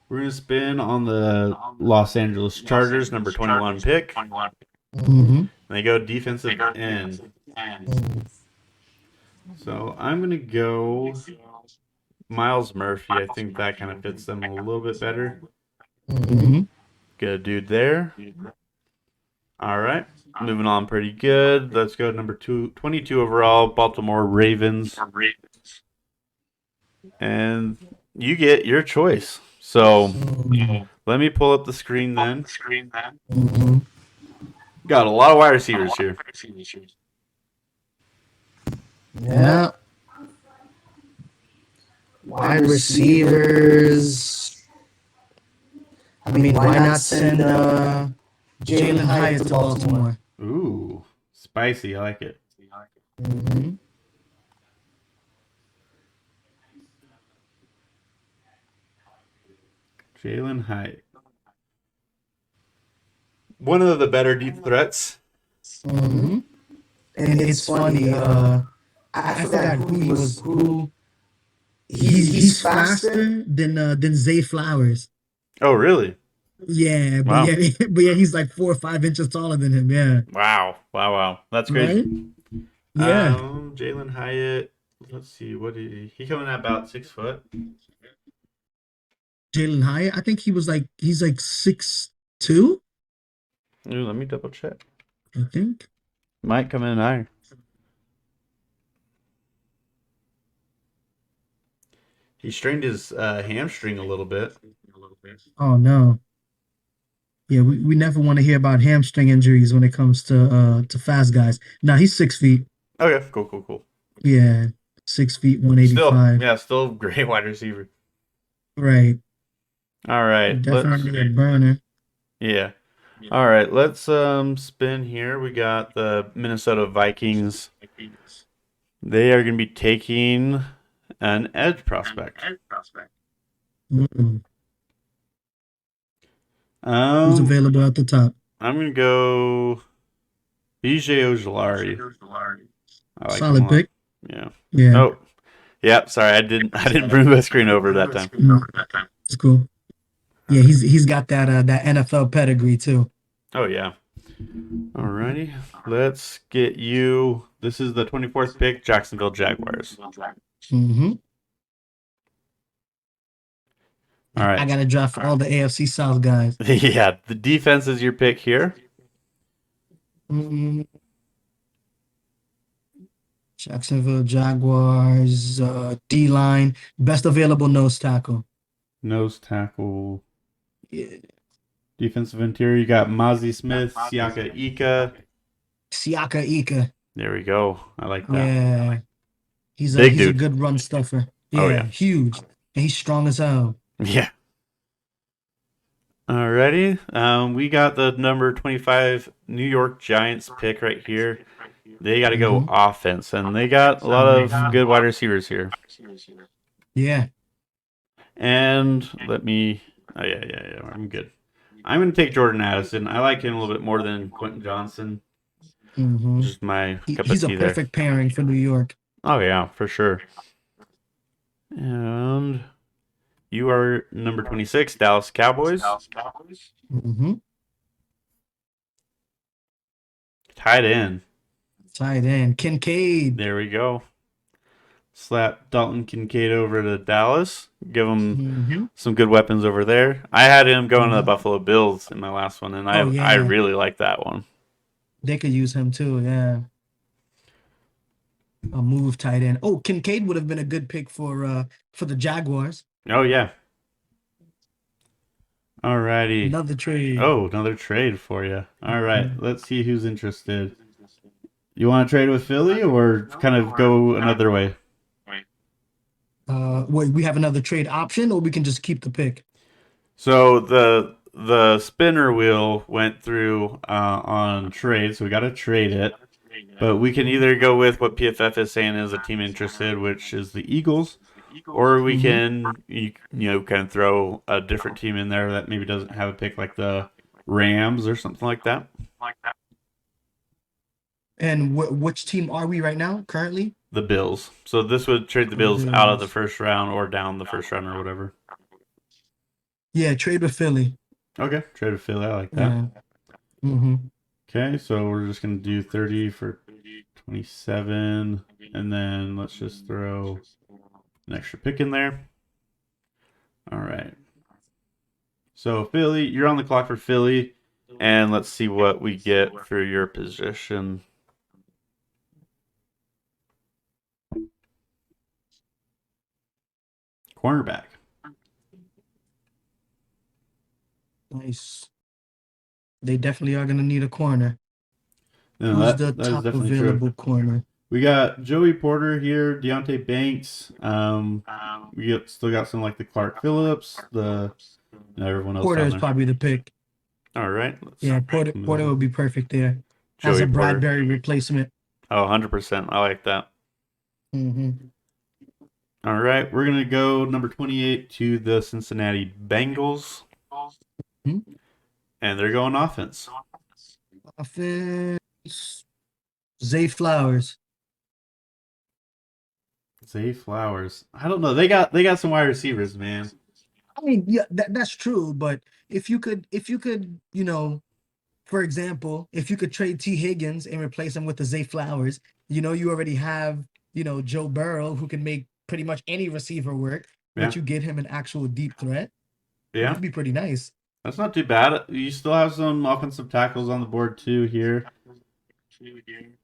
Speaker 1: We're gonna spin on the Los Angeles Chargers, number 21 pick.
Speaker 2: Mm-hmm.
Speaker 1: They go defensive end. So I'm gonna go Miles Murphy. I think that kind of fits them a little bit better.
Speaker 2: Mm-hmm.
Speaker 1: Get a dude there. All right. Moving on pretty good. Let's go to number 22 overall, Baltimore Ravens. And you get your choice. So let me pull up the screen then.
Speaker 2: Mhm.
Speaker 1: Got a lot of wide receivers here.
Speaker 2: Yeah. Wide receivers. I mean, why not send Jalen Hyatt to Baltimore?
Speaker 1: Ooh, spicy. I like it.
Speaker 2: Hmm.
Speaker 1: Jalen Hyatt. One of the better deep threats.
Speaker 2: Hmm. And it's funny. I forgot who he was. Who he's faster than Zay Flowers.
Speaker 1: Oh, really?
Speaker 2: Yeah, but
Speaker 1: Wow.
Speaker 2: yeah, but yeah, he's like 4 or 5 inches taller than him. Yeah,
Speaker 1: Wow. Wow. Wow. That's crazy.
Speaker 2: right. Yeah,
Speaker 1: Jalen Hyatt. Let's see. What did he coming at about 6 foot?
Speaker 2: Jalen Hyatt. I think he's like 6'2".
Speaker 1: Ooh, let me double check.
Speaker 2: I think.
Speaker 1: Might come in higher. He strained his hamstring a little bit.
Speaker 2: Oh no. Yeah, we never want to hear about hamstring injuries when it comes to fast guys. Now he's 6 feet.
Speaker 1: Okay, cool, cool, cool.
Speaker 2: Yeah, 6 feet,
Speaker 1: Still,
Speaker 2: 185.
Speaker 1: yeah, still great wide receiver.
Speaker 2: Right.
Speaker 1: All right, let's.
Speaker 2: Definitely a burner.
Speaker 1: Yeah. All right, let's spin here. We got the Minnesota Vikings. They are going to be taking an edge prospect.
Speaker 2: Mm-mm. Who's
Speaker 1: Um,
Speaker 2: available at the top?
Speaker 1: I'm going to go BJ Ojolari. I like him a
Speaker 2: Solid
Speaker 1: lot.
Speaker 2: pick.
Speaker 1: Yeah.
Speaker 2: Yeah.
Speaker 1: Oh, yep. Sorry, I didn't bring the screen over that time.
Speaker 2: It's cool. Yeah, he's got that NFL pedigree too.
Speaker 1: Oh yeah. Alrighty, let's get you. This is the 24th pick, Jacksonville Jaguars.
Speaker 2: Hmm.
Speaker 1: All
Speaker 2: I
Speaker 1: right.
Speaker 2: got to draft for all the AFC South guys.
Speaker 1: Yeah, the defense is your pick here.
Speaker 2: Mm, Jacksonville Jaguars, D line, best available nose tackle.
Speaker 1: Nose tackle.
Speaker 2: Yeah.
Speaker 1: Defensive interior, you got Mozzie Smith, Siaka Ika.
Speaker 2: Siaka Ika.
Speaker 1: There we go. I like that.
Speaker 2: Yeah,
Speaker 1: Big
Speaker 2: he's a
Speaker 1: dude.
Speaker 2: good run stuffer.
Speaker 1: Oh
Speaker 2: Yeah,
Speaker 1: yeah.
Speaker 2: huge, and he's strong as hell.
Speaker 1: Yeah. Alrighty. We got the number 25 New York Giants pick right here. They got to go
Speaker 2: Hmm.
Speaker 1: offense, and they got a lot of good wide receivers here.
Speaker 2: Yeah.
Speaker 1: And let me. Oh yeah. I'm good. I'm gonna take Jordan Addison. I like him a little bit more than Quentin Johnson.
Speaker 2: Hmm.
Speaker 1: Just my cup of
Speaker 2: He's a
Speaker 1: tea there.
Speaker 2: perfect pairing for New York.
Speaker 1: Oh yeah, for sure. And you are number 26, Dallas Cowboys.
Speaker 2: Hmm.
Speaker 1: Tied in.
Speaker 2: Tight end Kincaid.
Speaker 1: There we go. Slap Dalton Kincaid over to Dallas. Give him
Speaker 2: Hmm.
Speaker 1: some good weapons over there. I had him going to the Buffalo Bills in my last one, and
Speaker 2: Oh
Speaker 1: I
Speaker 2: yeah,
Speaker 1: really like that one.
Speaker 2: they could use him too. Yeah, a move tight end. Oh, Kincaid would have been a good pick for the Jaguars.
Speaker 1: Oh yeah. Alrighty.
Speaker 2: Another trade.
Speaker 1: Oh, another trade for you. All right, let's see who's interested. You want to trade with Philly or kind of go another way?
Speaker 2: Wait, we have another trade option, or we can just keep the pick.
Speaker 1: So the spinner wheel went through on trade, so we got to trade it. But we can either go with what PFF is saying is a team interested, which is the Eagles, or we
Speaker 2: Mhm.
Speaker 1: can kind of throw a different team in there that maybe doesn't have a pick, like the Rams or something like that.
Speaker 2: And which team are we right now, currently?
Speaker 1: The Bills. So this would trade the
Speaker 2: The
Speaker 1: Bills out of the
Speaker 2: Bills.
Speaker 1: first round or down the first round or whatever.
Speaker 2: Yeah, trade with Philly.
Speaker 1: Okay, trade with Philly. I like that.
Speaker 2: Yeah. Mm-hmm.
Speaker 1: Okay, so we're just gonna do 30 for 27, and then let's just throw an extra pick in there. All right. So Philly, you're on the clock for Philly. And let's see what we get for your position. Cornerback.
Speaker 2: Nice. They definitely are going to need a corner.
Speaker 1: No,
Speaker 2: Who's the
Speaker 1: that is
Speaker 2: top
Speaker 1: definitely true.
Speaker 2: available corner?
Speaker 1: We got Joey Porter here, Deontay Banks. Still got some like the Clark Phillips, everyone else
Speaker 2: Porter
Speaker 1: down
Speaker 2: is
Speaker 1: there.
Speaker 2: probably the pick.
Speaker 1: All right.
Speaker 2: Yeah, Porter would be perfect there as
Speaker 1: Joey
Speaker 2: a
Speaker 1: Porter.
Speaker 2: Bradbury replacement.
Speaker 1: Oh, 100%. I like that.
Speaker 2: Mm-hmm.
Speaker 1: All right. We're going to go number 28 to the Cincinnati Bengals.
Speaker 2: Hmm?
Speaker 1: And they're going offense.
Speaker 2: Offense. Zay Flowers.
Speaker 1: Zay Flowers. I don't know. They got some wide receivers, man.
Speaker 2: I mean, yeah, that's true. But if you could, for example, if you could trade T. Higgins and replace him with the Zay Flowers, you already have, Joe Burrow who can make pretty much any receiver work,
Speaker 1: Yeah.
Speaker 2: but you get him an actual deep threat.
Speaker 1: Yeah.
Speaker 2: That'd be pretty nice.
Speaker 1: That's not too bad. You still have some offensive tackles on the board too here.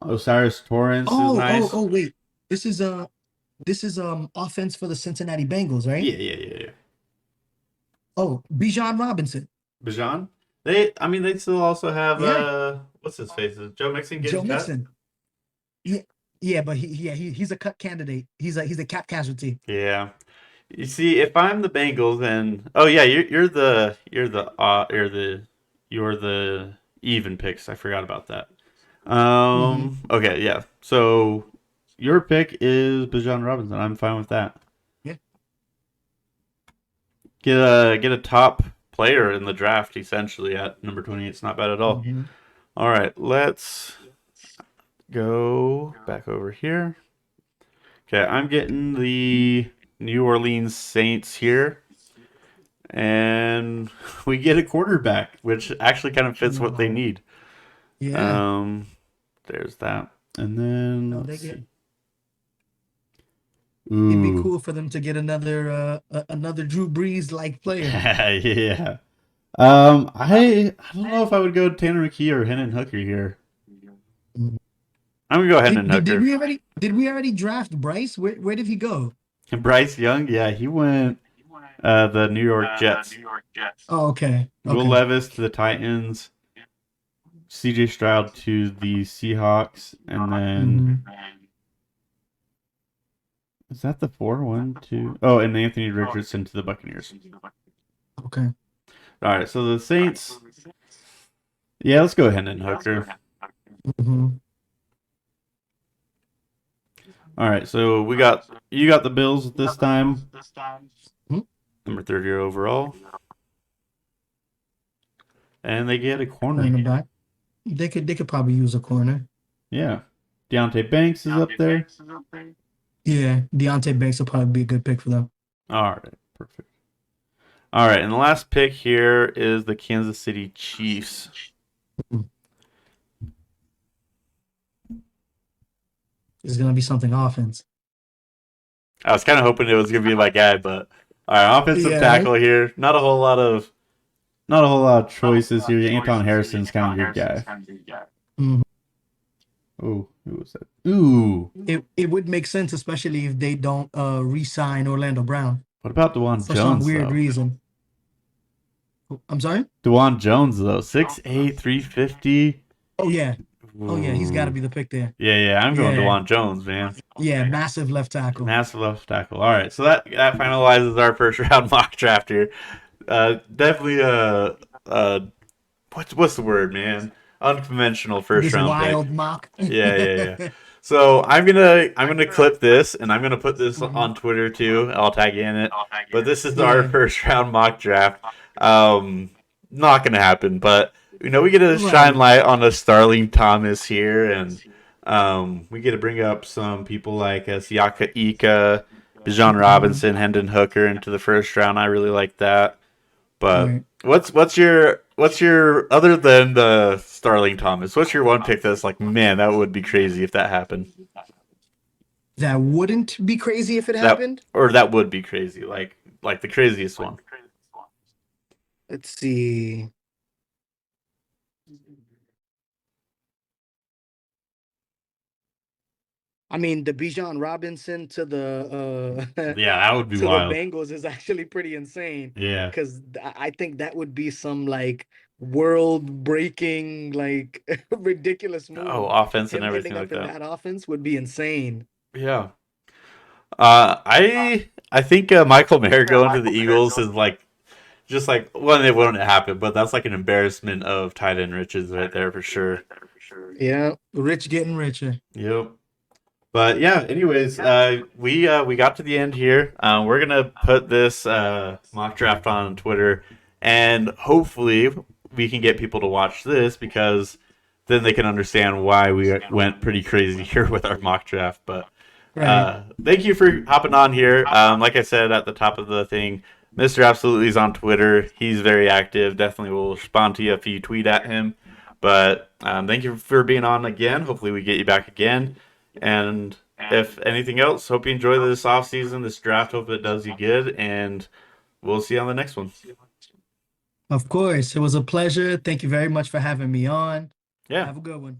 Speaker 1: Osiris Torrance is nice.
Speaker 2: Oh, wait. This is offense for the Cincinnati Bengals, right?
Speaker 1: Yeah.
Speaker 2: Oh, Bijan Robinson.
Speaker 1: Bijan? They still also have what's his face? Is Joe Mixon getting
Speaker 2: Joe
Speaker 1: cut?
Speaker 2: Mixon. Yeah, but he's a cut candidate. He's a cap casualty.
Speaker 1: Yeah. You see, if I'm the Bengals, then you're the even picks. I forgot about that. Okay, yeah. So your pick is Bijan Robinson. I'm fine with that.
Speaker 2: Yeah.
Speaker 1: Get a top player in the draft essentially at number 28. It's not bad at all.
Speaker 2: Mm-hmm.
Speaker 1: All right, let's go back over here. Okay, I'm getting the New Orleans Saints here. And we get a quarterback, which actually kind of fits what they need.
Speaker 2: Yeah.
Speaker 1: There's that. And then let's see.
Speaker 2: It'd be cool for them to get another Drew Brees like player.
Speaker 1: Yeah. I don't know if I would go Tanner McKee or Hendon Hooker here. I'm gonna go Hendon Hooker.
Speaker 2: Did we already draft Bryce? Where did he go?
Speaker 1: Bryce Young, yeah, he went the New York Jets.
Speaker 2: Oh, okay.
Speaker 1: Will Levis to the Titans. CJ Stroud to the Seahawks, and then is that the 4-1 2? Oh, and Anthony Richardson to the Buccaneers.
Speaker 2: Okay.
Speaker 1: All right, so the Saints. Yeah, let's go Hendon Hooker.
Speaker 2: Mm-hmm.
Speaker 1: All right, so you got the Bills this time. Number 30 overall. And they get a corner.
Speaker 2: They could probably use a corner.
Speaker 1: Yeah. Deontay Banks is up there.
Speaker 2: Yeah, Deontay Banks will probably be a good pick for them.
Speaker 1: All right, perfect. All right, and the last pick here is the Kansas City Chiefs.
Speaker 2: It's gonna be something offense.
Speaker 1: I was kind of hoping it was gonna be my guy, but all right, offensive tackle here. Not a whole lot of choices here. Anton Harrison's kind of your guy.
Speaker 2: Mm-hmm.
Speaker 1: Oh, who was that? Ooh.
Speaker 2: It would make sense, especially if they don't re-sign Orlando Brown.
Speaker 1: What about DeJuan Jones?
Speaker 2: For some weird reason. I'm sorry?
Speaker 1: DeJuan Jones, though. 6'8", 350.
Speaker 2: Oh, yeah. Oh, yeah, he's got to be the pick there.
Speaker 1: Yeah, I'm going DeJuan Jones, man.
Speaker 2: Yeah, massive left tackle.
Speaker 1: Massive left tackle. All right, so that finalizes our first round mock draft here. Definitely what's the word, man? Unconventional first round
Speaker 2: wild
Speaker 1: pick.
Speaker 2: Mock.
Speaker 1: Yeah. So I'm gonna clip this and I'm gonna put this on Twitter too. I'll tag you in it. But this is our first round mock draft. Not gonna happen, but we get to shine light on a Starling Thomas here, and we get to bring up some people like Siaka Ika, Bijan Robinson, Hendon Hooker into the first round. I really like that. But what's your other than the Starling Thomas? What's your one pick that's like, man, that would be crazy if that happened?
Speaker 2: That wouldn't be crazy if it happened,
Speaker 1: or that would be crazy, like the craziest one.
Speaker 2: Let's see. I mean, the Bijan Robinson to the
Speaker 1: Yeah, that would be
Speaker 2: to the
Speaker 1: wild.
Speaker 2: Bengals is actually pretty insane
Speaker 1: Yeah.
Speaker 2: because I think that would be some like world breaking, like ridiculous
Speaker 1: Oh,
Speaker 2: move.
Speaker 1: offense and
Speaker 2: Him
Speaker 1: everything
Speaker 2: ending
Speaker 1: like
Speaker 2: up in
Speaker 1: that.
Speaker 2: that offense would be insane.
Speaker 1: Yeah. I think Michael Mayer going to the Eagles is like just like one it wouldn't happen, but that's like an embarrassment of tight end riches right there for sure.
Speaker 2: Yeah, rich getting richer.
Speaker 1: Yep. But yeah, anyways, we got to the end here. We're gonna put this mock draft on Twitter, and hopefully we can get people to watch this because then they can understand why we went pretty crazy here with our mock draft. But
Speaker 2: Right.
Speaker 1: thank you for hopping on here. Like I said at the top of the thing, Mr. Absolutely is on Twitter. He's very active. Definitely will respond to you if you tweet at him. But thank you for being on again. Hopefully we get you back again. And if anything else, hope you enjoy this off season, this draft. Hope it does you good, and we'll see you on the next one.
Speaker 2: Of course, it was a pleasure. Thank you very much for having me on.
Speaker 1: Yeah.
Speaker 2: Have a good one.